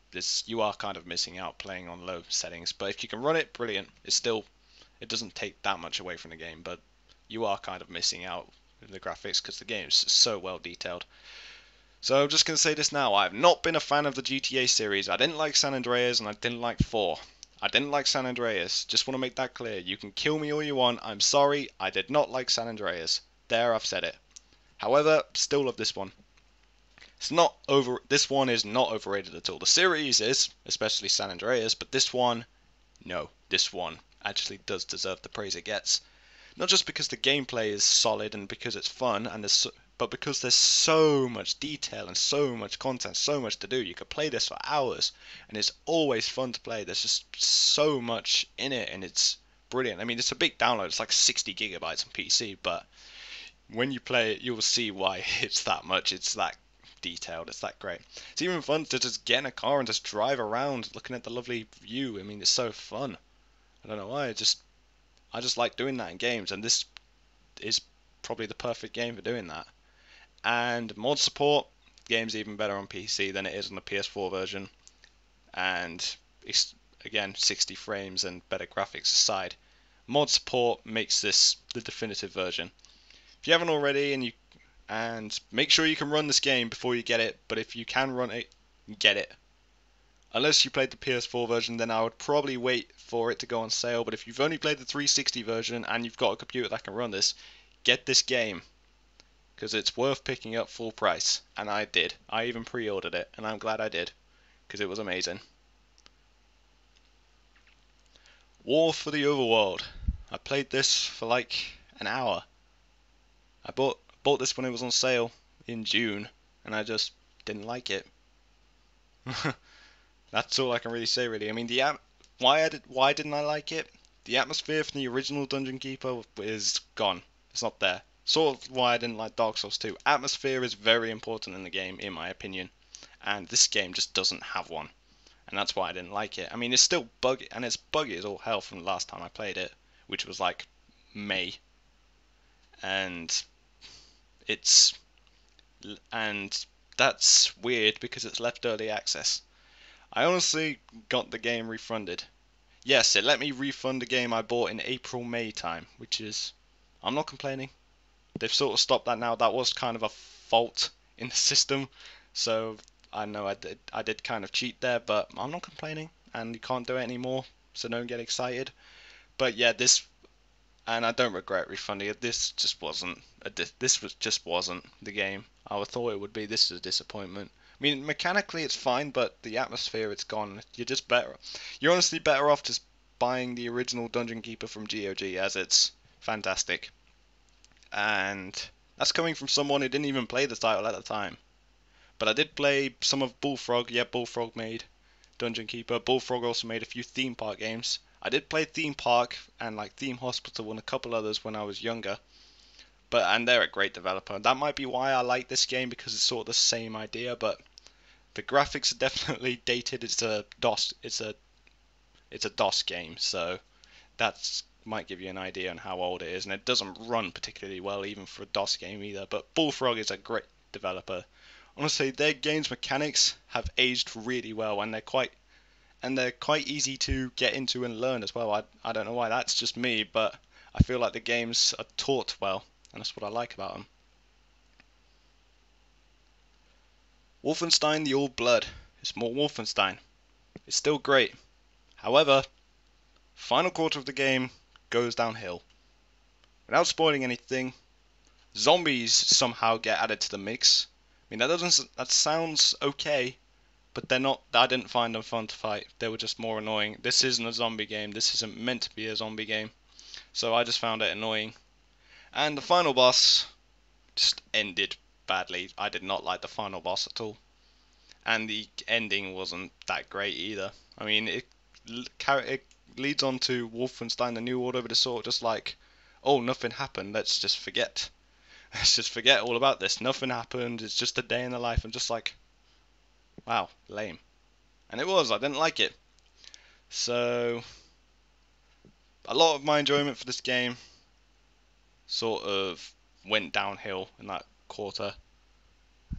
you are kind of missing out playing on low settings, but if you can run it, brilliant. It doesn't take that much away from the game, but you are kind of missing out with the graphics because the game is so well detailed. So I'm just going to say this now, I have not been a fan of the GTA series. I didn't like San Andreas and I didn't like 4. I didn't like San Andreas, just want to make that clear. You can kill me all you want, I'm sorry, I did not like San Andreas. There, I've said it. However, still love this one. This one is not overrated at all. The series is, especially San Andreas, but this one, no. This one actually does deserve the praise it gets. Not just because the gameplay is solid and because it's fun, but because there's so much detail and so much content, so much to do. You could play this for hours, and it's always fun to play. There's just so much in it, and it's brilliant. I mean, it's a big download. It's like 60 gigabytes on PC, but when you play it, you'll see why it's that much. It's that detailed. It's that great. It's even fun to just get in a car and just drive around looking at the lovely view. I mean, it's so fun. I don't know why. I just like doing that in games, and this is probably the perfect game for doing that. And mod support, the game's even better on PC than it is on the PS4 version. And it's, again, 60 frames and better graphics aside, mod support makes this the definitive version. If you haven't already and you And make sure you can run this game before you get it, but if you can run it, get it. Unless you played the PS4 version, then I would probably wait for it to go on sale, but if you've only played the 360 version and you've got a computer that can run this, get this game, because it's worth picking up full price, and I did. I even pre-ordered it, and I'm glad I did, because it was amazing. War for the Overworld. I played this for like an hour. I bought this when it was on sale in June, and I just didn't like it. That's all I can really say, really. I mean, why didn't I like it? The atmosphere from the original Dungeon Keeper is gone. It's not there. Sort of why I didn't like Dark Souls 2. Atmosphere is very important in the game, in my opinion, and this game just doesn't have one, and that's why I didn't like it. I mean, it's still buggy, and it's buggy as all hell from the last time I played it, which was like May, and it's and that's weird because it's left early access. I honestly got the game refunded. Yes, it let me refund a game I bought in April, May time, which is, I'm not complaining. They've sort of stopped that now. That was kind of a fault in the system, so I know I did kind of cheat there, but I'm not complaining, and you can't do it anymore, so don't get excited. But yeah, and I don't regret refunding it. This just wasn't just wasn't the game I thought it would be. This is a disappointment. I mean, mechanically it's fine, but the atmosphere, it's gone. You're honestly better off just buying the original Dungeon Keeper from GOG, as it's fantastic. And that's coming from someone who didn't even play the title at the time. But I did play some of Bullfrog. Yeah, Bullfrog made Dungeon Keeper. Bullfrog also made a few theme park games. I did play Theme Park and like Theme Hospital and a couple others when I was younger. And they're a great developer. That might be why I like this game, because it's sort of the same idea, but the graphics are definitely dated. It's a DOS game, so that might give you an idea on how old it is, and it doesn't run particularly well even for a DOS game either. But Bullfrog is a great developer. Honestly, their games mechanics have aged really well, and they're quite easy to get into and learn as well. I don't know why that's just me, but I feel like the games are taught well, and that's what I like about them. Wolfenstein The Old Blood. It's more Wolfenstein. It's still great. However, final quarter of the game goes downhill. Without spoiling anything, zombies somehow get added to the mix. I mean, that sounds okay, but they're not. I didn't find them fun to fight. They were just more annoying. This isn't a zombie game. This isn't meant to be a zombie game. So I just found it annoying. And the final boss just ended badly. I did not like the final boss at all. And the ending wasn't that great either. I mean, it leads on to Wolfenstein The New Order, but it's sort of just like, oh, nothing happened. Let's just forget. Let's just forget all about this. Nothing happened. It's just a day in the life. I'm just like, wow, lame. And it was. I didn't like it. So a lot of my enjoyment for this game sort of went downhill in that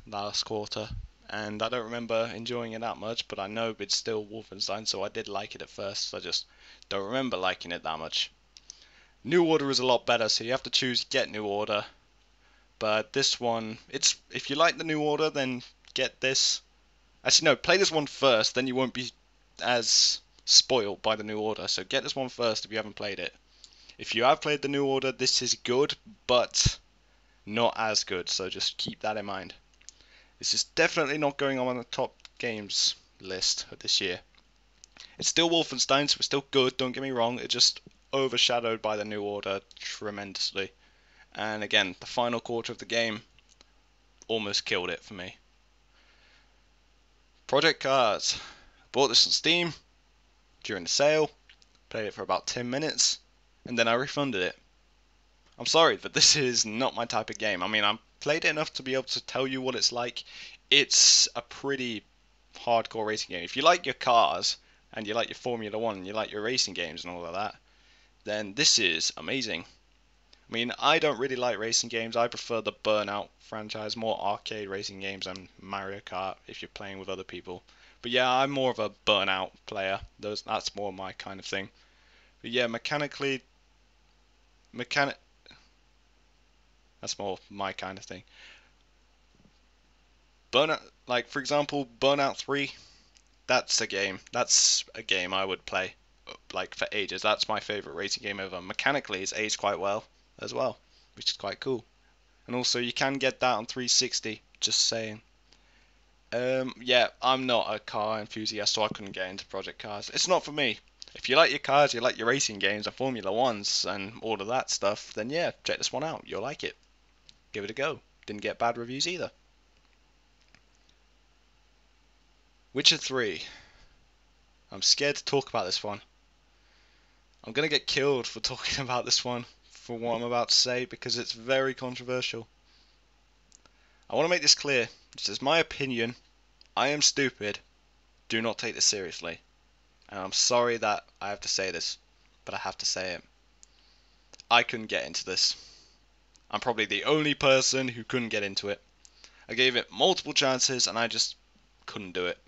last quarter, and I don't remember enjoying it that much, but I know it's still Wolfenstein, so I did like it at first. I just don't remember liking it that much. New Order is a lot better, so you have to choose get New Order. But this one, if you like the New Order, then get this. Actually, no, play this one first, then you won't be as spoiled by the New Order. So get this one first if you haven't played it. If you have played the New Order, this is good, but not as good, so just keep that in mind. This is definitely not going on the top games list of this year. It's still Wolfenstein, so it's still good, don't get me wrong. It's just overshadowed by the New Order tremendously. And again, the final quarter of the game almost killed it for me. Project Cars. Bought this on Steam during the sale, played it for about 10 minutes, and then I refunded it. I'm sorry, but this is not my type of game. I mean, I've played it enough to be able to tell you what it's like. It's a pretty hardcore racing game. If you like your cars, and you like your Formula 1, and you like your racing games and all of that, then this is amazing. I mean, I don't really like racing games. I prefer the Burnout franchise, more arcade racing games than Mario Kart if you're playing with other people. But yeah, I'm more of a Burnout player. That's more my kind of thing. But yeah, that's more my kind of thing. Burnout, like for example, Burnout 3. That's a game. That's a game I would play like for ages. That's my favorite racing game ever. Mechanically, it's aged quite well as well, which is quite cool. And also, you can get that on 360. Just saying. Yeah, I'm not a car enthusiast, so I couldn't get into Project Cars. It's not for me. If you like your cars, you like your racing games and Formula Ones and all of that stuff, then yeah, check this one out. You'll like it. Give it a go. Didn't get bad reviews either. Witcher 3. I'm scared to talk about this one. I'm gonna get killed for talking about this one, for what I'm about to say, because it's very controversial. I want to make this clear. This is my opinion. I am stupid. Do not take this seriously. And I'm sorry that I have to say this, but I have to say it. I couldn't get into this. I'm probably the only person who couldn't get into it. I gave it multiple chances and I just couldn't do it.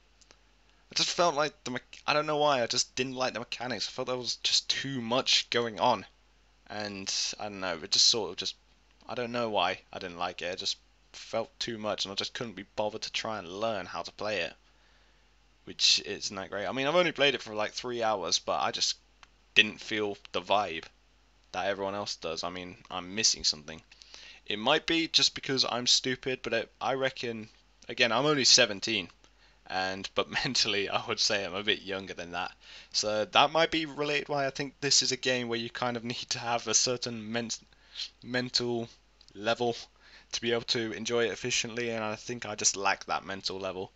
I just felt like I don't know why, I just didn't like the mechanics. I felt there was just too much going on. And I don't know, it just sort of just, I don't know why I didn't like it. It just felt too much and I just couldn't be bothered to try and learn how to play it. Which isn't that great. I mean, I've only played it for like 3 hours, but I just didn't feel the vibe that everyone else does. I mean, I'm missing something. It might be just because I'm stupid, but I reckon, again, I'm only 17. But mentally I would say I'm a bit younger than that, so that might be related why I think this is a game where you kind of need to have a certain mental level to be able to enjoy it efficiently, and I think I just lack that mental level,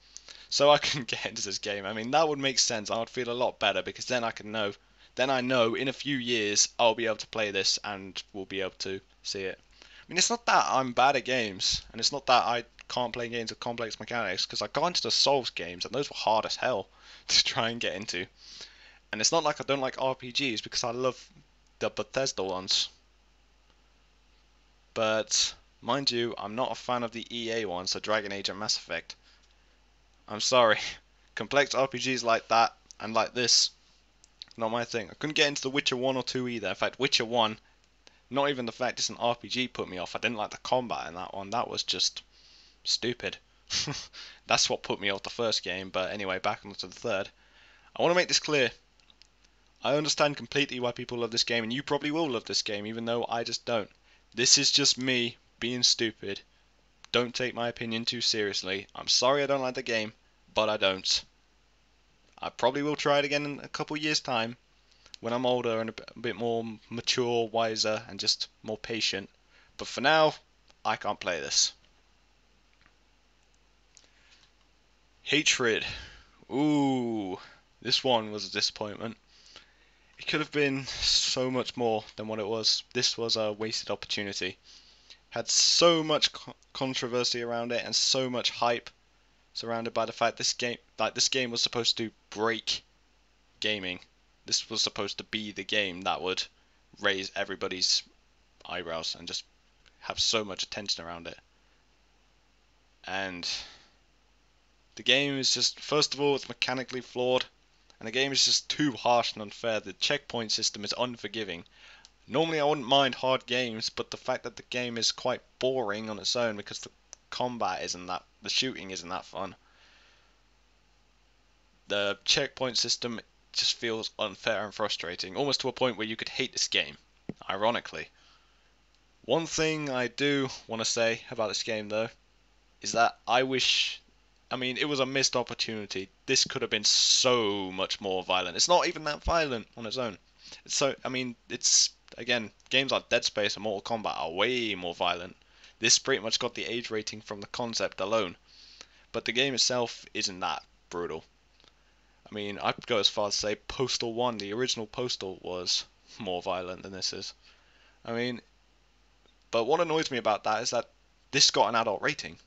so I can get into this game. I mean, that would make sense. I would feel a lot better because then I know in a few years I'll be able to play this and we'll be able to see it. I mean, it's not that I'm bad at games, and it's not that I can't play games with complex mechanics, because I got into the Souls games, and those were hard as hell to try and get into. And it's not like I don't like RPGs, because I love the Bethesda ones. But, mind you, I'm not a fan of the EA ones, the Dragon Age and Mass Effect. I'm sorry. Complex RPGs like that, and like this, not my thing. I couldn't get into The Witcher 1 or 2 either. In fact, Witcher 1, not even the fact it's an RPG put me off. I didn't like the combat in that one. That was just stupid. That's what put me off the first game. But anyway, back onto the third. I want to make this clear. I understand completely why people love this game, and you probably will love this game, even though I just don't. This is just me being stupid. Don't take my opinion too seriously. I'm sorry I don't like the game, but I don't. I probably will try it again in a couple years' time, when I'm older and a bit more mature, wiser, and just more patient. But for now, I can't play this. Hatred. Ooh, this one was a disappointment. It could have been so much more than what it was. This was a wasted opportunity. Had so much controversy around it and so much hype surrounded by the fact this game was supposed to break gaming. This was supposed to be the game that would raise everybody's eyebrows and just have so much attention around it. And the game is just, first of all, it's mechanically flawed, and the game is just too harsh and unfair. The checkpoint system is unforgiving. Normally I wouldn't mind hard games, but the fact that the game is quite boring on its own because the shooting isn't that fun. The checkpoint system just feels unfair and frustrating, almost to a point where you could hate this game, ironically. One thing I do want to say about this game, though, is that I mean, it was a missed opportunity. This could have been so much more violent. It's not even that violent on its own. I mean, again, games like Dead Space and Mortal Kombat are way more violent. This pretty much got the age rating from the concept alone. But the game itself isn't that brutal. I mean, I'd go as far as to say Postal 1, the original Postal, was more violent than this is. I mean, but what annoys me about that is that this got an adult rating.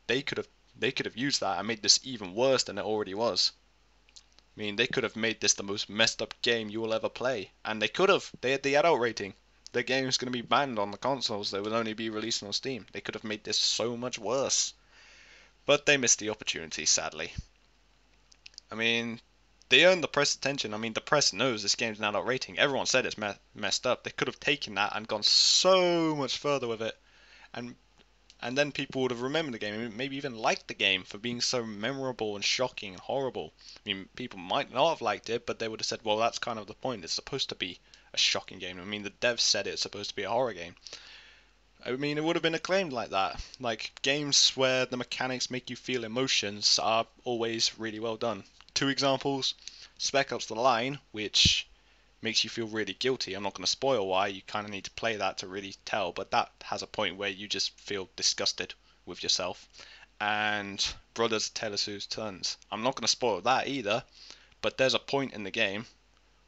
They could have used that and made this even worse than it already was. I mean, they could have made this the most messed up game you will ever play, and they could have. They had the adult rating. The game is going to be banned on the consoles. They will only be released on Steam. They could have made this so much worse, but they missed the opportunity, sadly. I mean, they earned the press attention. I mean, the press knows this game's an adult rating. Everyone said it's messed up. They could have taken that and gone so much further with it, and and then people would have remembered the game and maybe even liked the game for being so memorable and shocking and horrible. I mean, people might not have liked it, but they would have said, well, that's kind of the point. It's supposed to be a shocking game. I mean, the devs said it's supposed to be a horror game. I mean, it would have been acclaimed like that. Like, games where the mechanics make you feel emotions are always really well done. Two examples, Spec Ops The Line, which makes you feel really guilty. I'm not going to spoil why, you kind of need to play that to really tell, but that has a point where you just feel disgusted with yourself. And Brothers Tale of Two Sons. I'm not going to spoil that either, but there's a point in the game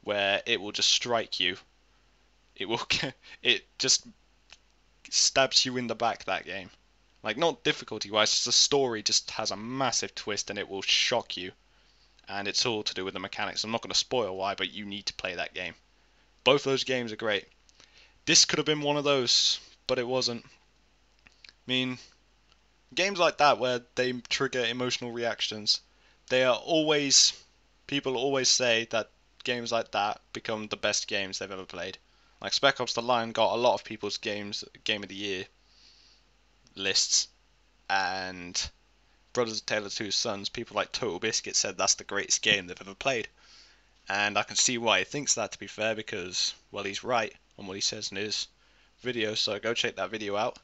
where it will just strike you. It just stabs you in the back, that game. Like, not difficulty wise, just the story just has a massive twist and it will shock you. And it's all to do with the mechanics. I'm not going to spoil why, but you need to play that game. Both those games are great. This could have been one of those, but it wasn't. I mean, games like that where they trigger emotional reactions, they are always, people always say that games like that become the best games they've ever played. Like Spec Ops The Line got a lot of people's Game of the Year lists, and Brothers Tale of Two Sons, people like Total Biscuit said that's the greatest game they've ever played. And I can see why he thinks that, to be fair, because, well, he's right on what he says in his video, so go check that video out.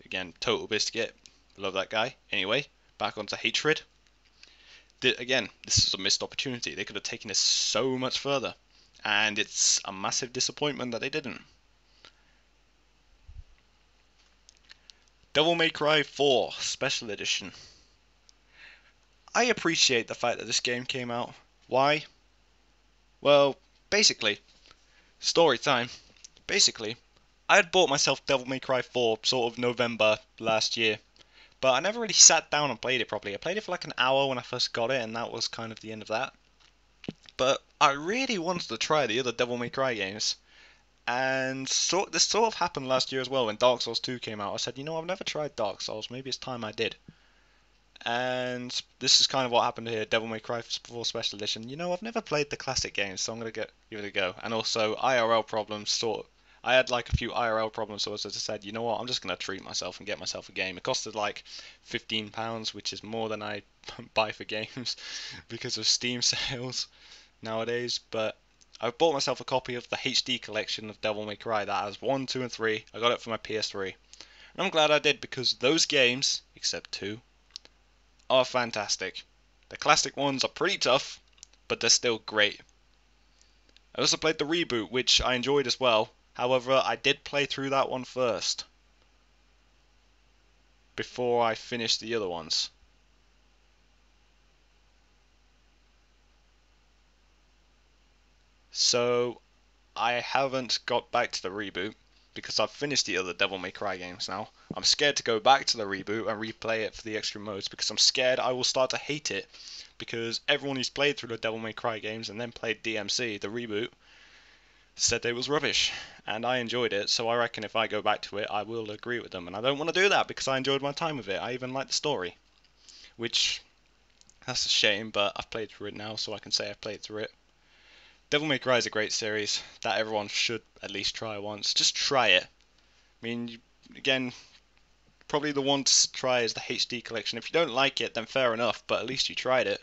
Again, Total Biscuit, love that guy. Anyway, back onto Hatred. Again, this is a missed opportunity. They could have taken this so much further, and it's a massive disappointment that they didn't. Devil May Cry 4 Special Edition. I appreciate the fact that this game came out. Why? Well, basically, story time. Basically, I had bought myself Devil May Cry 4 sort of November last year, but I never really sat down and played it properly. I played it for like an hour when I first got it, and that was kind of the end of that. But I really wanted to try the other Devil May Cry games, and this sort of happened last year as well when Dark Souls 2 came out. I said, you know, I've never tried Dark Souls, maybe it's time I did. And this is kind of what happened here, Devil May Cry 4 Special Edition. You know, I've never played the classic games, so I'm going to give it a go. And also, IRL problems, I had like a few IRL problems, so as I said, you know what, I'm just going to treat myself and get myself a game. It costed like £15, which is more than I buy for games because of Steam sales nowadays. But I bought myself a copy of the HD Collection of Devil May Cry that has 1, 2, and 3. I got it for my PS3. And I'm glad I did, because those games, except 2, are fantastic. The classic ones are pretty tough, but they're still great. I also played the reboot, which I enjoyed as well. However, I did play through that one first, before I finished the other ones. So, I haven't got back to the reboot, because I've finished the other Devil May Cry games now. I'm scared to go back to the reboot and replay it for the extra modes, because I'm scared I will start to hate it, because everyone who's played through the Devil May Cry games and then played DMC, the reboot, said it was rubbish, and I enjoyed it, so I reckon if I go back to it I will agree with them, and I don't want to do that because I enjoyed my time with it. I even liked the story, which, that's a shame, but I've played through it now, so I can say I've played through it. Devil May Cry is a great series that everyone should at least try once. Just try it. I mean, again, probably the one to try is the HD Collection. If you don't like it, then fair enough, but at least you tried it.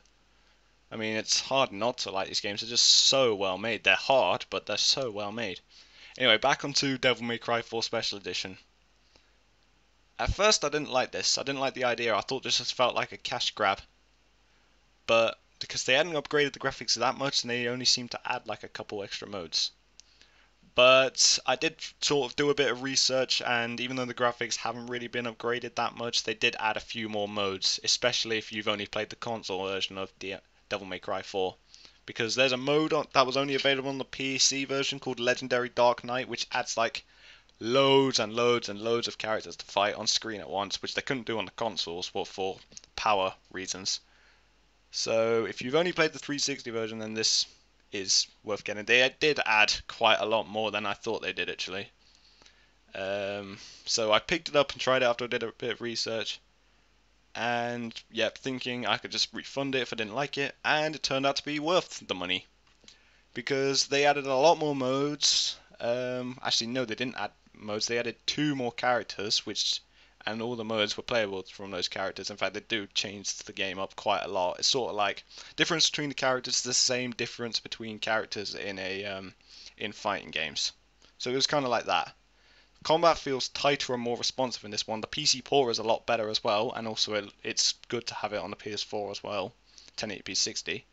I mean, it's hard not to like these games. They're just so well made. They're hard, but they're so well made. Anyway, back onto Devil May Cry 4 Special Edition. At first, I didn't like this. I didn't like the idea. I thought this just felt like a cash grab. But because they hadn't upgraded the graphics that much, and they only seemed to add like a couple extra modes. But I did sort of do a bit of research, and even though the graphics haven't really been upgraded that much, they did add a few more modes, especially if you've only played the console version of Devil May Cry 4. Because there's a mode that was only available on the PC version called Legendary Dark Knight, which adds like loads and loads and loads of characters to fight on screen at once, which they couldn't do on the consoles, well, for power reasons. So if you've only played the 360 version, then this is worth getting. They did add quite a lot more than I thought they did, actually. So I picked it up and tried it after I did a bit of research. And, yep, thinking I could just refund it if I didn't like it, and it turned out to be worth the money. Because they added a lot more modes. Actually, no, they didn't add modes. They added 2 more characters, and all the modes were playable from those characters. In fact, they do change the game up quite a lot. It's sort of like difference between the characters is the same difference between characters in in fighting games. So it was kind of like that. Combat feels tighter and more responsive in this one. The PC port is a lot better as well, and also it's good to have it on the PS4 as well, 1080p 60.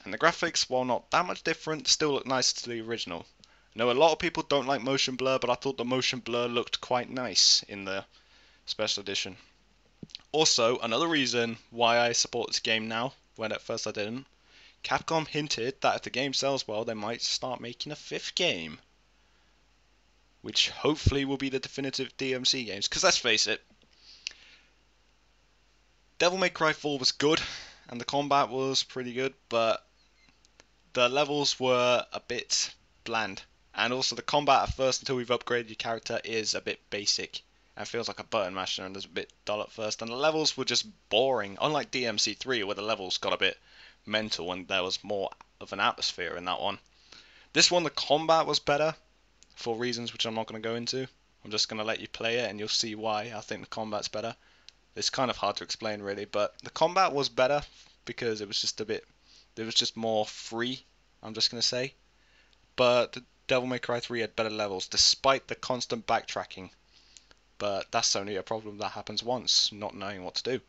And the graphics, while not that much different, still look nice to the original. I know a lot of people don't like motion blur, but I thought the motion blur looked quite nice in the special edition. Also, another reason why I support this game now, when at first I didn't, Capcom hinted that if the game sells well, they might start making a 5th game, which hopefully will be the definitive DMC games. Because let's face it, Devil May Cry 4 was good, and the combat was pretty good, but the levels were a bit bland. And also the combat at first, until we've upgraded your character, is a bit basic and feels like a button masher and is a bit dull at first. And the levels were just boring, unlike DMC 3 where the levels got a bit mental and there was more of an atmosphere in that one. This one, the combat was better, for reasons which I'm not going to go into. I'm just going to let you play it and you'll see why I think the combat's better. It's kind of hard to explain really, but the combat was better because it was just more free, I'm just going to say. But the Devil May Cry 3 had better levels despite the constant backtracking. But that's only a problem that happens once, not knowing what to do.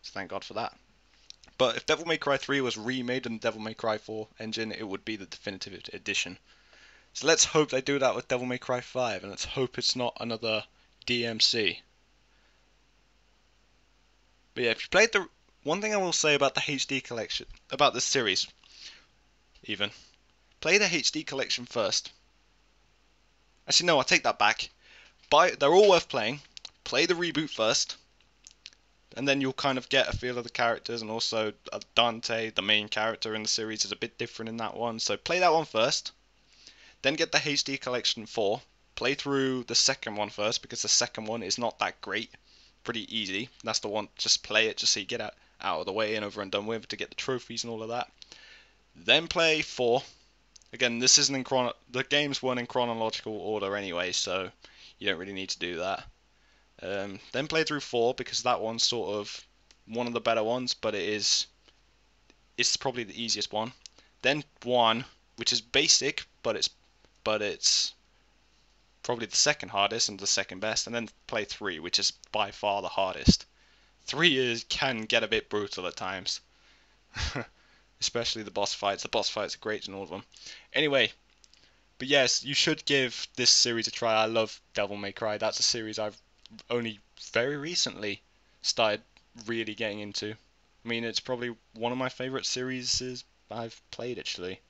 So thank God for that. But if Devil May Cry 3 was remade in the Devil May Cry 4 engine, it would be the definitive edition. So let's hope they do that with Devil May Cry 5, and let's hope it's not another DMC. But yeah, if you played the... One thing I will say about the HD collection, about this series, even, play the HD collection first. Actually, no, I take that back. They're all worth playing. Play the reboot first, and then you'll kind of get a feel of the characters, and also Dante, the main character in the series, is a bit different in that one. So play that one first. Then get the HD Collection 4. Play through the second one first, because the second one is not that great. Pretty easy. That's the one, just play it just so you get out of the way and over and done with to get the trophies and all of that. Then play 4. Again, this isn't in the games weren't in chronological order anyway, so you don't really need to do that. Then play through 4, because that one's sort of one of the better ones, but it's probably the easiest one. Then 1, which is basic, but it's probably the second hardest and the second best, and then play 3, which is by far the hardest. 3 can get a bit brutal at times. Especially the boss fights. The boss fights are great in all of them. Anyway, but yes, you should give this series a try. I love Devil May Cry. That's a series I've only very recently started really getting into. I mean, it's probably one of my favourite series I've played, actually.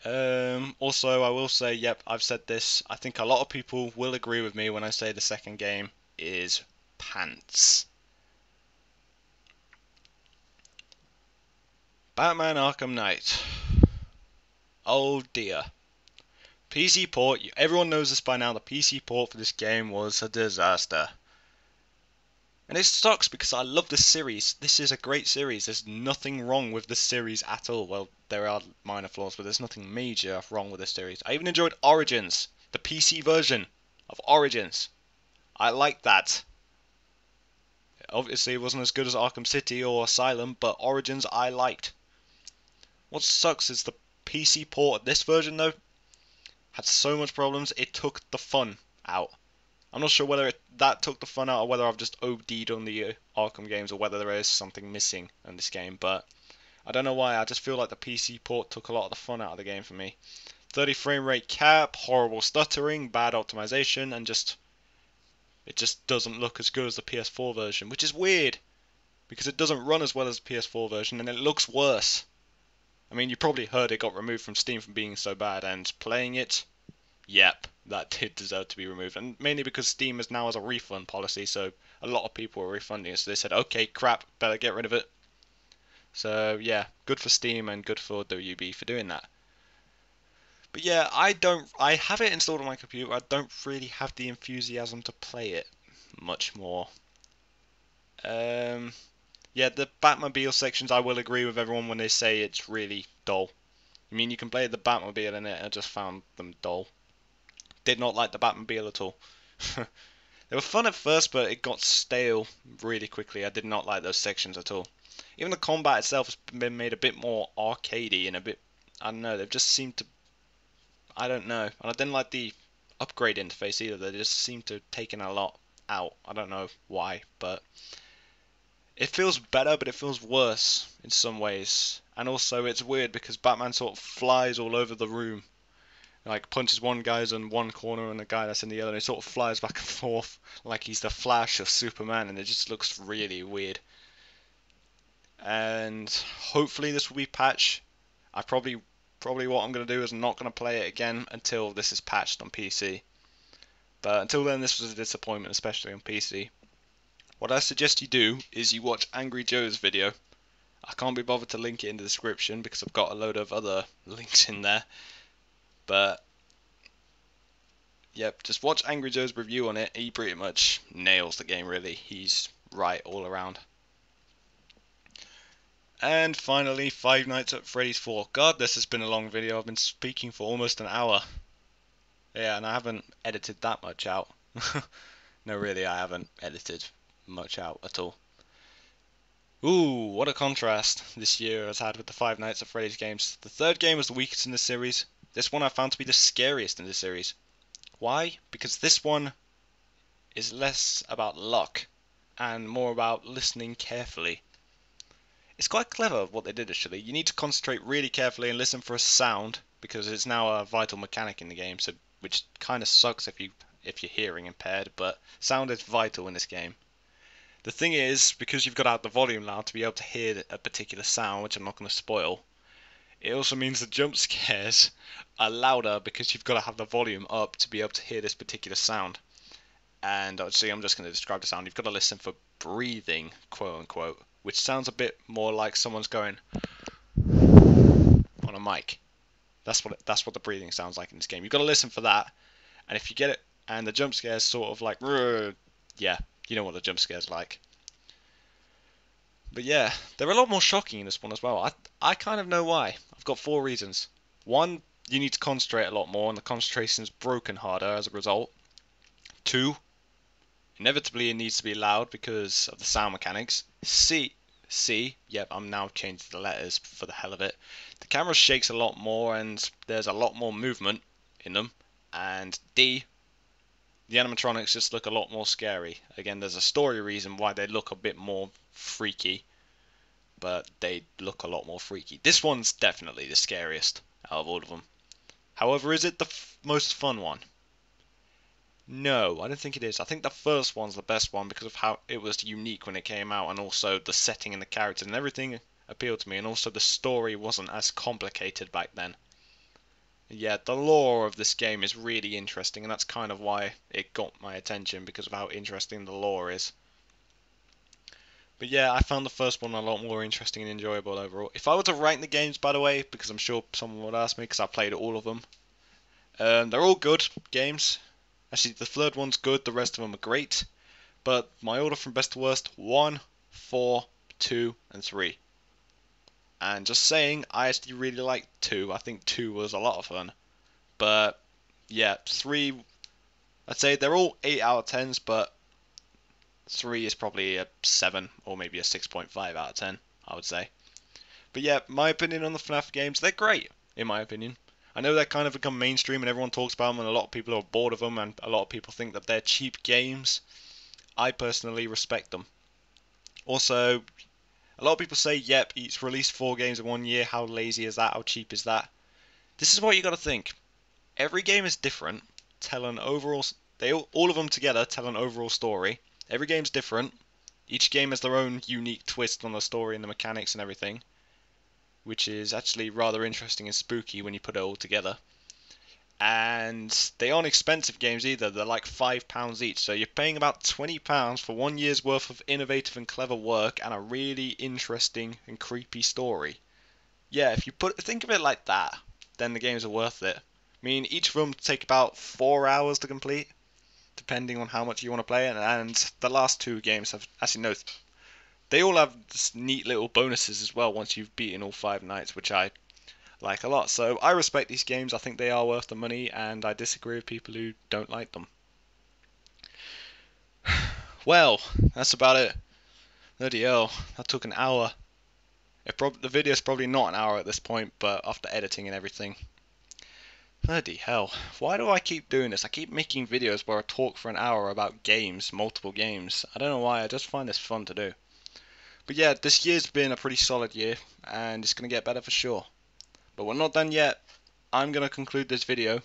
Also, I will say, yep, I've said this. I think a lot of people will agree with me when I say the second game is pants. Batman Arkham Knight. Oh dear. PC port, everyone knows this by now, the PC port for this game was a disaster. And it sucks because I love this series. This is a great series. There's nothing wrong with this series at all. Well, there are minor flaws, but there's nothing major wrong with this series. I even enjoyed Origins, the PC version of Origins. I liked that. Obviously, it wasn't as good as Arkham City or Asylum, but Origins I liked. What sucks is the PC port of this version, though, had so much problems, it took the fun out. I'm not sure whether that took the fun out or whether I've just OD'd on the Arkham games or whether there is something missing in this game, but I don't know why. I just feel like the PC port took a lot of the fun out of the game for me. 30 frame rate cap, horrible stuttering, bad optimization, and it just doesn't look as good as the PS4 version, which is weird because it doesn't run as well as the PS4 version and it looks worse. I mean, you probably heard it got removed from Steam for being so bad, and playing it, yep, that did deserve to be removed, and mainly because Steam is now as a refund policy, so a lot of people are refunding it, so they said, okay, crap, better get rid of it. So yeah, good for Steam and good for WB for doing that. But yeah, I have it installed on my computer, I don't really have the enthusiasm to play it much more. Yeah, the Batmobile sections, I will agree with everyone when they say it's really dull. I mean, you can play the Batmobile in it, I just found them dull. Did not like the Batmobile at all. They were fun at first, but it got stale really quickly. I did not like those sections at all. Even the combat itself has been made a bit more arcadey and a bit, I don't know, they've just seemed to, I don't know. And I didn't like the upgrade interface either. They just seem to have taken a lot out. I don't know why, but it feels better, but it feels worse in some ways. And also it's weird because Batman sort of flies all over the room. Like punches one guy's in one corner and the guy that's in the other, and he sort of flies back and forth like he's the Flash or Superman, and it just looks really weird. And hopefully this will be patched. I probably what I'm gonna do is not gonna play it again until this is patched on PC. But until then, this was a disappointment, especially on PC. What I suggest you do is you watch Angry Joe's video. I can't be bothered to link it in the description because I've got a load of other links in there. But yep, just watch Angry Joe's review on it. He pretty much nails the game, really. He's right all around. And finally, Five Nights at Freddy's 4. God, this has been a long video. I've been speaking for almost an hour. Yeah, and I haven't edited that much out. No, really, I haven't edited much out at all. Ooh, what a contrast this year has had with the Five Nights at Freddy's games. The third game was the weakest in the series. This one I found to be the scariest in the series. Why? Because this one is less about luck and more about listening carefully. It's quite clever what they did actually. You need to concentrate really carefully and listen for a sound because it's now a vital mechanic in the game, so which kind of sucks if you're hearing impaired, but sound is vital in this game. The thing is, because you've got out the volume now to be able to hear a particular sound, which I'm not going to spoil, it also means the jump scares are louder because you've got to have the volume up to be able to hear this particular sound. And obviously I'm just going to describe the sound. You've got to listen for breathing, quote unquote, which sounds a bit more like someone's going on a mic. That's what the breathing sounds like in this game. You've got to listen for that, and if you get it, and the jump scares sort of like, yeah, you know what the jump scares are like. But yeah, they're a lot more shocking in this one as well. I kind of know why. I've got 4 reasons. 1, you need to concentrate a lot more, and the concentration's broken harder as a result. 2, inevitably it needs to be loud because of the sound mechanics. C, yep, I'm now changing the letters for the hell of it. The camera shakes a lot more and there's a lot more movement in them. And D, the animatronics just look a lot more scary. Again, there's a story reason why they look a bit more freaky, but they look a lot more freaky. This one's definitely the scariest out of all of them. However, is it the most fun one? No, I don't think it is. I think the first one's the best one because of how it was unique when it came out, and also the setting and the characters and everything appealed to me, and also the story wasn't as complicated back then. Yeah, the lore of this game is really interesting, and that's kind of why it got my attention, because of how interesting the lore is. But yeah, I found the first one a lot more interesting and enjoyable overall. If I were to rank the games, by the way, because I'm sure someone would ask me, because I played all of them, they're all good games. Actually, the third one's good, the rest of them are great. But my order from best to worst, 1, 4, 2, and 3. And just saying, I actually really liked 2. I think 2 was a lot of fun. But, yeah, 3, I'd say they're all 8 out of 10s, but 3 is probably a 7, or maybe a 6.5 out of 10, I would say. But yeah, my opinion on the FNAF games, they're great, in my opinion. I know they've kind of become mainstream and everyone talks about them and a lot of people are bored of them and a lot of people think that they're cheap games. I personally respect them. Also, a lot of people say, yep, it's released 4 games in 1 year, how lazy is that, how cheap is that? This is what you got to think. Every game is different, tell an overall, all of them together tell an overall story. Every game's different, each game has their own unique twist on the story and the mechanics and everything, which is actually rather interesting and spooky when you put it all together. And they aren't expensive games either, they're like £5 each, so you're paying about £20 for 1 year's worth of innovative and clever work and a really interesting and creepy story. Yeah, if you think of it like that, then the games are worth it. I mean, each of them take about 4 hours to complete, depending on how much you want to play it, and the last 2 games have, actually no, they all have this neat little bonuses as well once you've beaten all 5 nights, which I like a lot. So I respect these games, I think they are worth the money, and I disagree with people who don't like them. Well, that's about it. Bloody hell, that took an hour. The video's probably not an hour at this point, but after editing and everything. Bloody hell, why do I keep doing this? I keep making videos where I talk for an hour about games, multiple games. I don't know why, I just find this fun to do. But yeah, this year's been a pretty solid year, and it's going to get better for sure. But we're not done yet. I'm going to conclude this video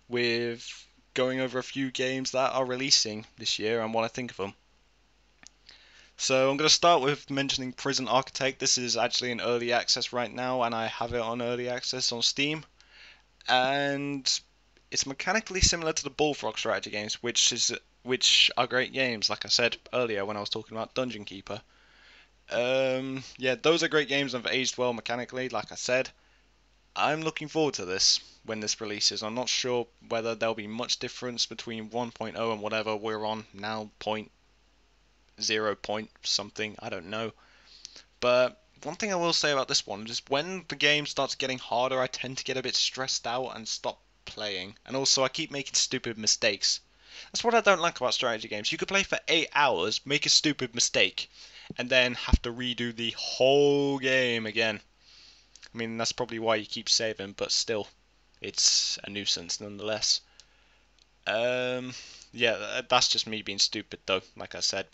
with going over a few games that are releasing this year and what I think of them. So I'm going to start with mentioning Prison Architect. This is actually in early access right now, and I have it on early access on Steam. And it's mechanically similar to the Bullfrog strategy games, which are great games. Like I said earlier when I was talking about Dungeon Keeper. Yeah, those are great games and have aged well mechanically. Like I said, I'm looking forward to this when this releases. I'm not sure whether there'll be much difference between 1.0 and whatever we're on now, point 0 point something, I don't know. But one thing I will say about this one is when the game starts getting harder, I tend to get a bit stressed out and stop playing. And also I keep making stupid mistakes. That's what I don't like about strategy games. You could play for 8 hours, make a stupid mistake, and then have to redo the whole game again. I mean, that's probably why you keep saving, but still, it's a nuisance nonetheless. Yeah, that's just me being stupid though. Like I said,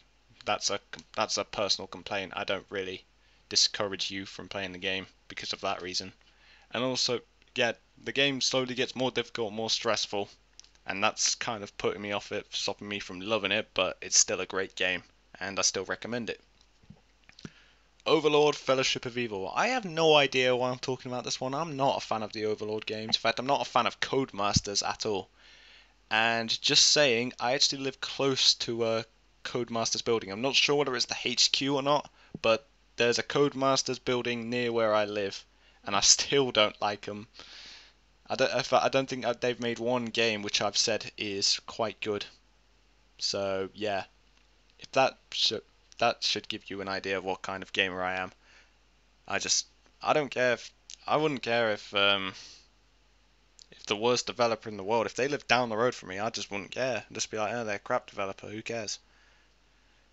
that's a personal complaint. I don't really discourage you from playing the game because of that reason. And also, yeah, the game slowly gets more difficult, more stressful, and that's kind of putting me off it, stopping me from loving it, but it's still a great game, and I still recommend it. Overlord Fellowship of Evil. I have no idea why I'm talking about this one. I'm not a fan of the Overlord games. In fact, I'm not a fan of Codemasters at all. And just saying, I actually live close to a Codemasters building. I'm not sure whether it's the HQ or not, but there's a Codemasters building near where I live, and I still don't like them. I don't think they've made one game which I've said is quite good. So yeah, if that should give you an idea of what kind of gamer I am. I don't care if I wouldn't care if the worst developer in the world, if they lived down the road from me, I just wouldn't care. I'd just be like, oh, they're a crap developer, who cares?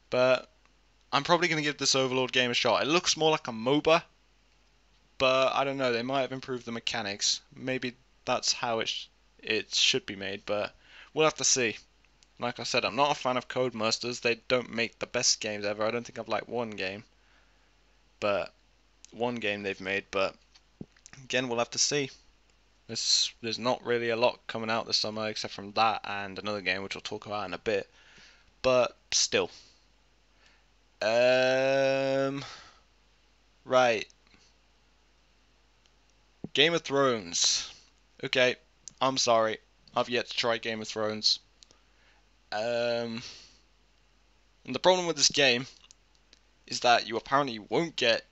But I'm probably going to give this Overlord game a shot. It looks more like a MOBA, but I don't know, they might have improved the mechanics. Maybe that's how it should be made, but we'll have to see. Like I said, I'm not a fan of Codemasters. They don't make the best games ever. I don't think I've liked one game they've made, but again, we'll have to see. There's not really a lot coming out this summer except from that and another game which I'll talk about in a bit. But still. Right. Game of Thrones. Okay, I'm sorry. I've yet to try Game of Thrones. And the problem with this game is that you apparently won't get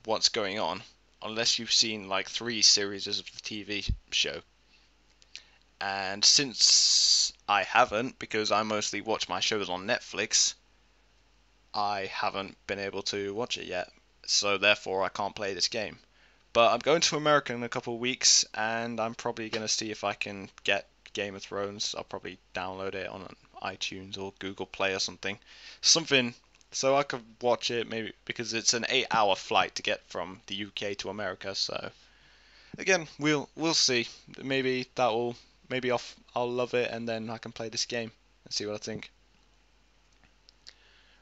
what's going on unless you've seen like 3 series of the TV show. And since I haven't, because I mostly watch my shows on Netflix, I haven't been able to watch it yet. So therefore I can't play this game. But I'm going to America in a couple of weeks, and I'm probably going to see if I can get Game of Thrones. I'll probably download it on iTunes or Google Play or something. Something so I could watch it, maybe, because it's an 8-hour flight to get from the UK to America. So again, we'll see. Maybe I'll love it, and then I can play this game and see what I think.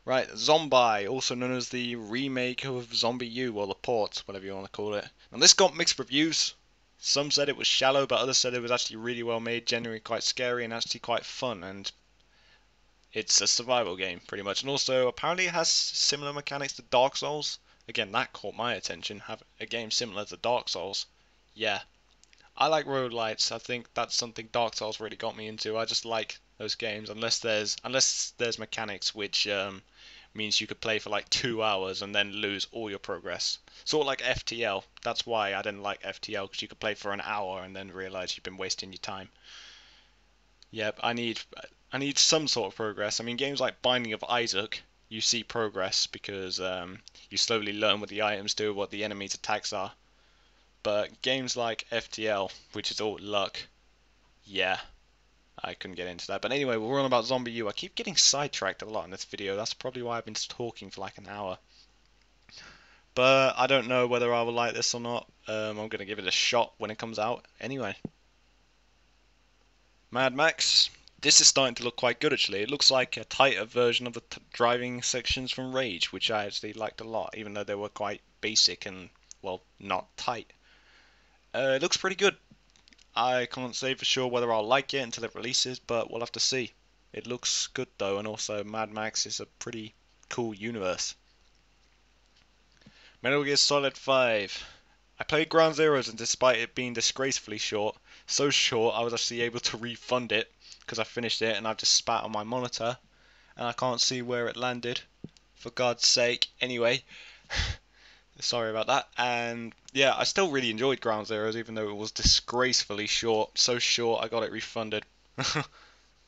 Right, Zombie, also known as the remake of Zombie U, or the port, whatever you want to call it. And this got mixed reviews. Some said it was shallow, but others said it was actually really well made, genuinely quite scary, and actually quite fun. And it's a survival game, pretty much. And also, apparently it has similar mechanics to Dark Souls. Again, that caught my attention. Have a game similar to Dark Souls. Yeah. I like roguelites. I think that's something Dark Souls really got me into. I just like those games, unless there's mechanics which means you could play for like 2 hours and then lose all your progress. Sort of like FTL. That's why I didn't like FTL, because you could play for an hour and then realize you've been wasting your time. Yep, I need some sort of progress. I mean, games like Binding of Isaac, you see progress because you slowly learn what the items do, what the enemy's attacks are. But games like FTL, which is all luck, yeah, I couldn't get into that. But anyway, we're on about Zombie U. I keep getting sidetracked a lot in this video. That's probably why I've been talking for like an hour. But I don't know whether I will like this or not. I'm going to give it a shot when it comes out. Anyway. Mad Max. This is starting to look quite good actually. It looks like a tighter version of the driving sections from Rage, which I actually liked a lot, even though they were quite basic and, well, not tight. It looks pretty good. I can't say for sure whether I'll like it until it releases, but we'll have to see. It looks good though, and also Mad Max is a pretty cool universe. Metal Gear Solid 5. I played Ground Zeroes, and despite it being disgracefully short, so short I was actually able to refund it because I finished it and I just spat on my monitor and I can't see where it landed, for God's sake. Anyway, sorry about that. And yeah, I still really enjoyed Ground Zeroes even though it was disgracefully short. So short I got it refunded.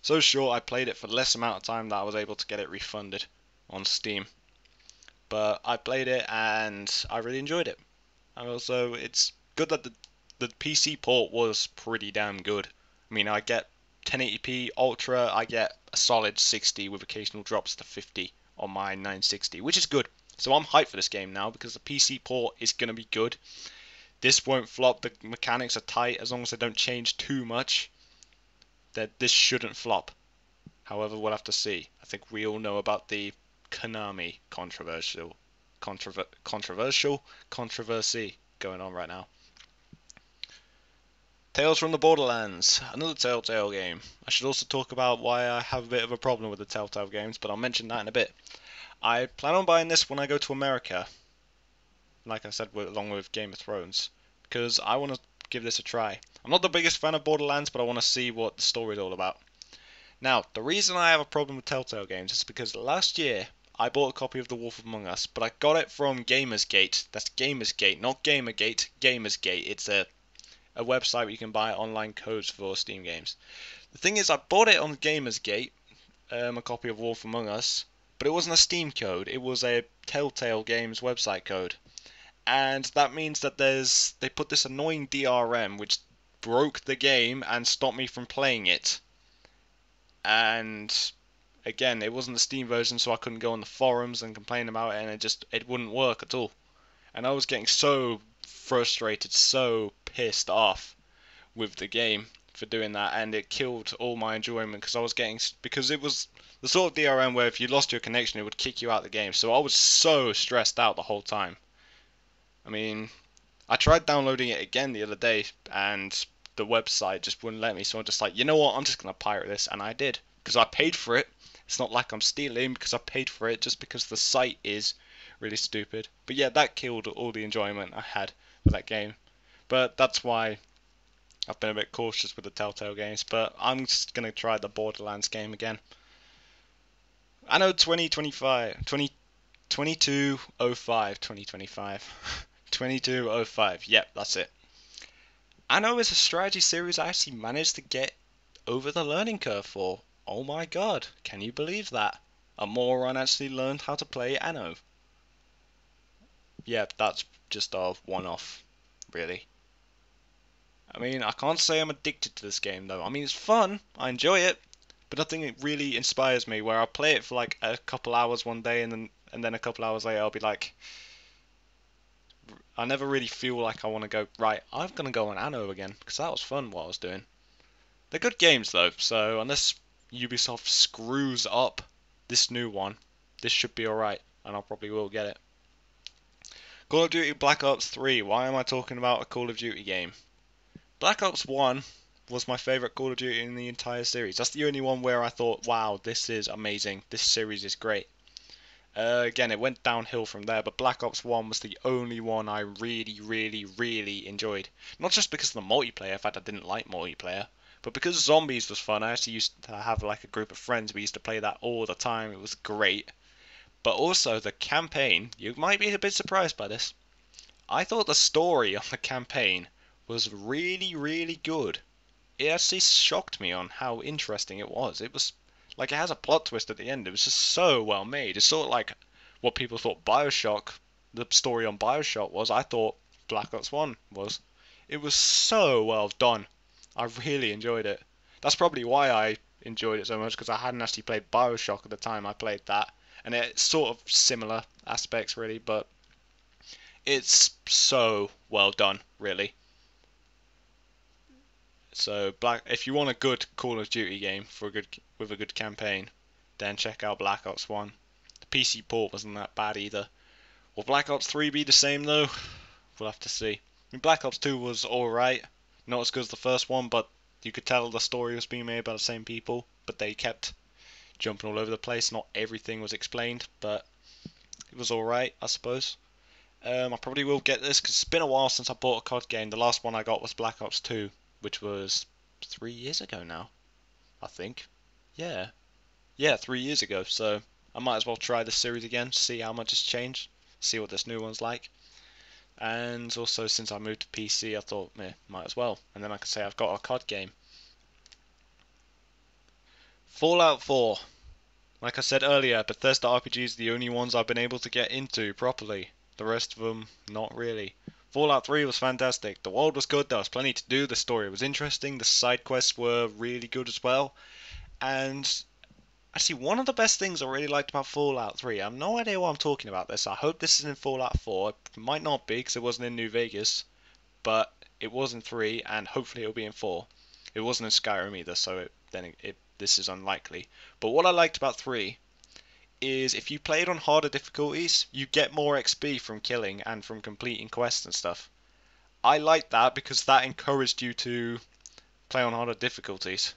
So short I played it for less amount of time that I was able to get it refunded on Steam. But I played it and I really enjoyed it. And also, it's good that the PC port was pretty damn good. I mean, I get 1080p Ultra, I get a solid 60 with occasional drops to 50 on my 960, which is good. So I'm hyped for this game now because the PC port is going to be good. This won't flop, the mechanics are tight as long as they don't change too much. That this shouldn't flop. However, we'll have to see. I think we all know about the Konami controversy going on right now. Tales from the Borderlands, another Telltale game. I should also talk about why I have a bit of a problem with the Telltale games, but I'll mention that in a bit. I plan on buying this when I go to America, like I said, along with Game of Thrones, because I want to give this a try. I'm not the biggest fan of Borderlands, but I want to see what the story is all about. Now, the reason I have a problem with Telltale games is because last year I bought a copy of The Wolf Among Us, but I got it from Gamersgate. That's Gamersgate, not Gamergate, Gamersgate. It's a website where you can buy online codes for Steam games. The thing is, I bought it on Gamersgate, a copy of Wolf Among Us, but it wasn't a Steam code, it was a Telltale Games website code. And that means that they put this annoying DRM which broke the game and stopped me from playing it. And again, it wasn't the Steam version, so I couldn't go on the forums and complain about it, and it wouldn't work at all. And I was getting so frustrated, so pissed off with the game for doing that, and it killed all my enjoyment because it was the sort of DRM where if you lost your connection it would kick you out of the game. So I was so stressed out the whole time. I mean, I tried downloading it again the other day and the website just wouldn't let me, so I'm just like, you know what, I'm just gonna pirate this, and I did, because I paid for it. It's not like I'm stealing because I paid for it, just because the site is really stupid. But yeah, that killed all the enjoyment I had for that game. But that's why I've been a bit cautious with the Telltale games, but I'm just gonna try the Borderlands game again. Anno 2025, 2205, 2025, 2205, yep, that's it. Anno is a strategy series I actually managed to get over the learning curve for. Oh my god, can you believe that? A moron actually learned how to play Anno. Yeah, that's just a one-off, really. I mean, I can't say I'm addicted to this game though. I mean, it's fun, I enjoy it, but nothing really inspires me where I'll play it for like a couple hours one day and then a couple hours later I'll be like, I never really feel like I want to go, right, I'm going to go on Anno again, because that was fun what I was doing. They're good games though, so unless Ubisoft screws up this new one, this should be alright, and I probably will get it. Call of Duty Black Ops 3, why am I talking about a Call of Duty game? Black Ops 1 was my favourite Call of Duty in the entire series. That's the only one where I thought, wow, this is amazing, this series is great. Again, it went downhill from there, but Black Ops 1 was the only one I really enjoyed. Not just because of the multiplayer, in fact I didn't like multiplayer, but because zombies was fun. I actually used to have like a group of friends, we used to play that all the time, it was great. But also the campaign, you might be a bit surprised by this. I thought the story on the campaign was really good. It actually shocked me on how interesting it was. It was like, it has a plot twist at the end. It was just so well made. It's sort of like what people thought Bioshock, the story on Bioshock was. I thought Black Ops 1 was. It was so well done. I really enjoyed it. That's probably why I enjoyed it so much, because I hadn't actually played Bioshock at the time I played that, and it's sort of similar aspects really, but it's so well done, really. So if you want a good Call of Duty game for with a good campaign, then check out Black Ops 1. The PC port wasn't that bad either. Will Black Ops 3 be the same though? We'll have to see. I mean, Black Ops 2 was alright, not as good as the first one, but you could tell the story was being made by the same people, but they kept jumping all over the place. Not everything was explained, but it was alright, I suppose. I probably will get this because it's been a while since I bought a COD game. The last one I got was Black Ops 2, which was 3 years ago now, I think. Yeah, 3 years ago. So I might as well try this series again, see how much has changed, see what this new one's like. And also, since I moved to PC, I thought, might as well. And then I can say I've got a COD game. Fallout 4. Like I said earlier, Bethesda RPGs are the only ones I've been able to get into properly. The rest of them, not really. Fallout 3 was fantastic. The world was good, there was plenty to do, the story was interesting, the side quests were really good as well. And actually, one of the best things I really liked about Fallout 3, I have no idea why I'm talking about this. I hope this is in Fallout 4. It might not be because it wasn't in New Vegas, but it was in 3, and hopefully it'll be in 4. It wasn't in Skyrim either, so this is unlikely. But what I liked about 3 is if you played on harder difficulties, you get more XP from killing and from completing quests and stuff. I liked that because that encouraged you to play on harder difficulties.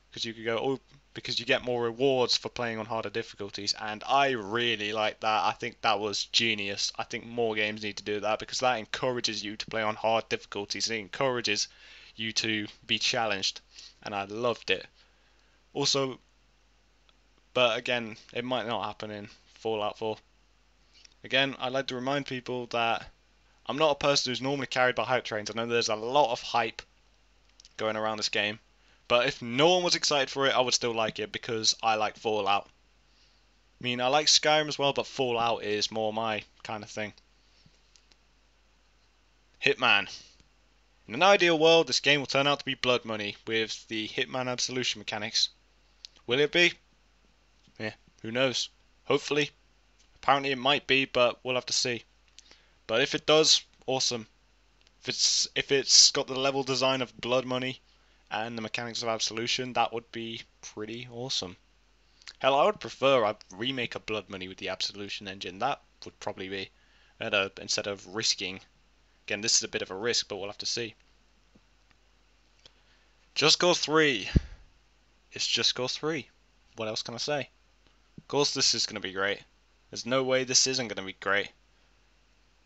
Because you could go, oh, because you get more rewards for playing on harder difficulties, and I really like that. I think that was genius. I think more games need to do that because that encourages you to play on hard difficulties. It encourages you to be challenged, and I loved it. Also, but again, it might not happen in Fallout 4. Again, I'd like to remind people that I'm not a person who's normally carried by hype trains. I know there's a lot of hype going around this game, but if no one was excited for it, I would still like it because I like Fallout. I mean, I like Skyrim as well, but Fallout is more my kind of thing. Hitman. In an ideal world, this game will turn out to be blood money with the Hitman Absolution mechanics. Will it be? Yeah, who knows? Hopefully. Apparently it might be, but we'll have to see. But if it does, awesome. If it's got the level design of blood money and the mechanics of Absolution, that would be pretty awesome. Hell, I would prefer a remake of Blood Money with the Absolution engine. That would probably be better instead of risking. Again, this is a bit of a risk, but we'll have to see. Just Cause 3. It's Just Cause 3. What else can I say? Of course this is going to be great. There's no way this isn't going to be great.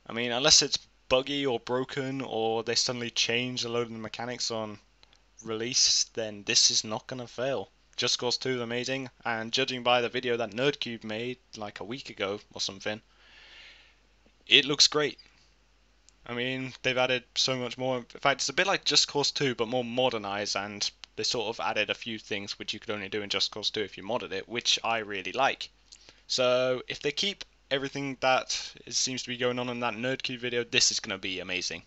I mean, unless it's buggy or broken or they suddenly change a load of the mechanics on release, then this is not going to fail. Just Cause 2 is amazing, and judging by the video that Nerdcube made like a week ago or something, it looks great. I mean, they've added so much more. In fact, it's a bit like Just Cause 2, but more modernized, and they sort of added a few things which you could only do in Just Cause 2 if you modded it, which I really like. So if they keep everything that seems to be going on in that Nerdcube video, this is going to be amazing.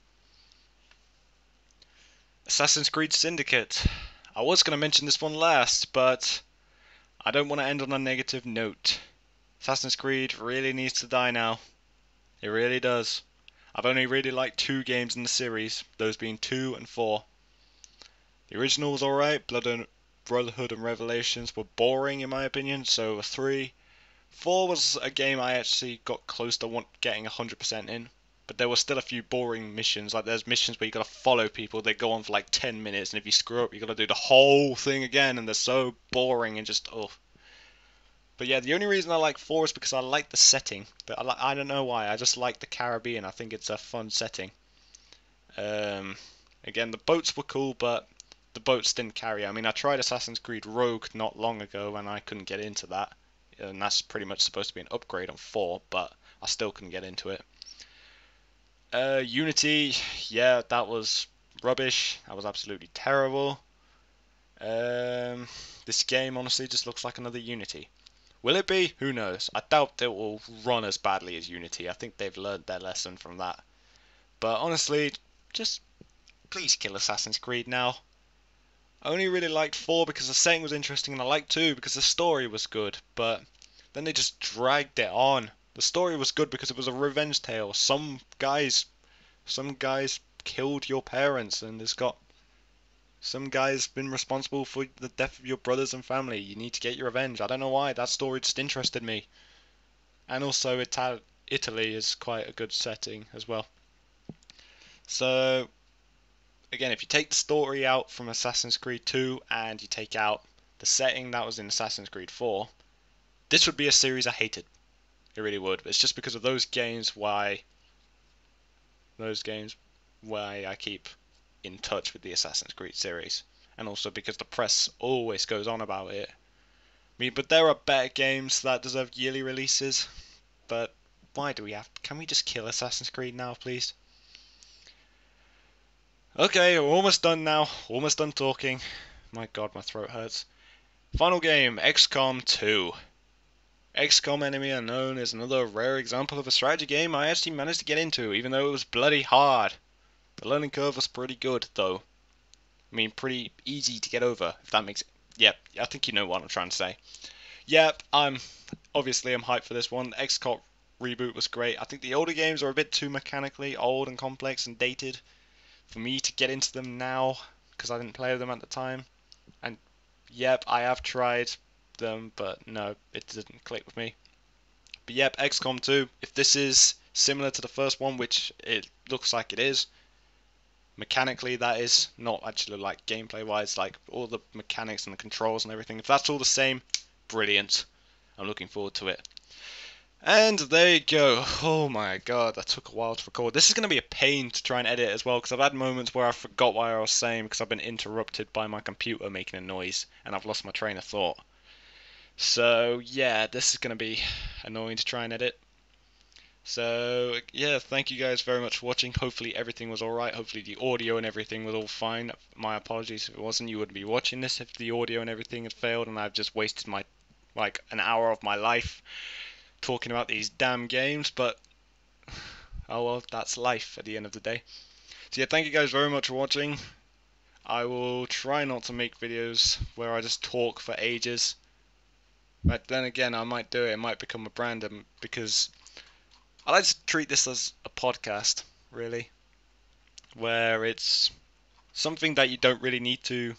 Assassin's Creed Syndicate. I was going to mention this one last, but I don't want to end on a negative note. Assassin's Creed really needs to die now. It really does. I've only really liked 2 games in the series, those being 2 and 4. The original was alright, Brotherhood and Revelations were boring in my opinion, so was 3. 4 was a game I actually got close to getting 100% in. But there were still a few boring missions, like there's missions where you gotta follow people, they go on for like 10 minutes, and if you screw up you gotta do the whole thing again, and they're so boring and just, ugh. But yeah, the only reason I like 4 is because I like the setting. But I don't know why, I just like the Caribbean, I think it's a fun setting. Again, the boats were cool, but the boats didn't carry. I mean, I tried Assassin's Creed Rogue not long ago, and I couldn't get into that. And that's pretty much supposed to be an upgrade on 4, but I still couldn't get into it. Unity, yeah, that was rubbish. That was absolutely terrible. This game honestly just looks like another Unity. Will it be? Who knows? I doubt it will run as badly as Unity. I think they've learned their lesson from that. But honestly, just please kill Assassin's Creed now. I only really liked 4 because the setting was interesting, and I liked 2 because the story was good, but then they just dragged it on. The story was good because it was a revenge tale. Some guys killed your parents, and there's got some guy's been responsible for the death of your brothers and family. You need to get your revenge. I don't know why. That story just interested me. And also, Italy is quite a good setting as well. So, again, if you take the story out from Assassin's Creed 2 and you take out the setting that was in Assassin's Creed 4, this would be a series I hated. It really would. It's just because of why I keep in touch with the Assassin's Creed series, and also because the press always goes on about it. I mean, but there are better games that deserve yearly releases. But why do we have? Can we just kill Assassin's Creed now, please? Okay, we're almost done now. Almost done talking. My God, my throat hurts. Final game, XCOM 2. XCOM Enemy Unknown is another rare example of a strategy game I actually managed to get into, even though it was bloody hard. The learning curve was pretty good, though. I mean, pretty easy to get over, if that makes it. Yep, I think you know what I'm trying to say. Yep, I'm hyped for this one. The XCOM reboot was great. I think the older games are a bit too mechanically old and complex and dated for me to get into them now, because I didn't play them at the time. And yep, I have tried them, but no, it didn't click with me. But yep, XCOM 2, if this is similar to the first one, which it looks like it is, mechanically that is, not actually like gameplay wise, like all the mechanics and the controls and everything, if that's all the same, brilliant. I'm looking forward to it. And there you go. Oh my God, that took a while to record. This is going to be a pain to try and edit as well, because I've had moments where I forgot what I was saying because I've been interrupted by my computer making a noise and I've lost my train of thought. So yeah, this is going to be annoying to try and edit. So yeah, thank you guys very much for watching. Hopefully everything was alright. Hopefully the audio and everything was all fine. My apologies if it wasn't. You wouldn't be watching this if the audio and everything had failed and I've just wasted an hour of my life talking about these damn games, but oh well, that's life at the end of the day. So yeah, thank you guys very much for watching. I will try not to make videos where I just talk for ages. But then again, I might do it. It might become a brand, because I like to treat this as a podcast, really, where it's something that you don't really need to.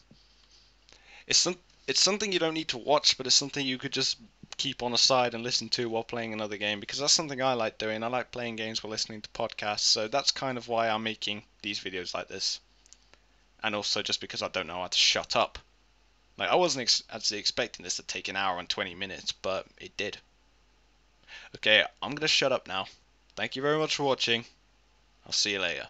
It's something you don't need to watch, but it's something you could just keep on the side and listen to while playing another game, because that's something I like doing. I like playing games while listening to podcasts, so that's kind of why I'm making these videos like this. And also just because I don't know how to shut up. Like, I wasn't actually expecting this to take an hour and 20 minutes, but it did. Okay, I'm gonna shut up now. Thank you very much for watching. I'll see you later.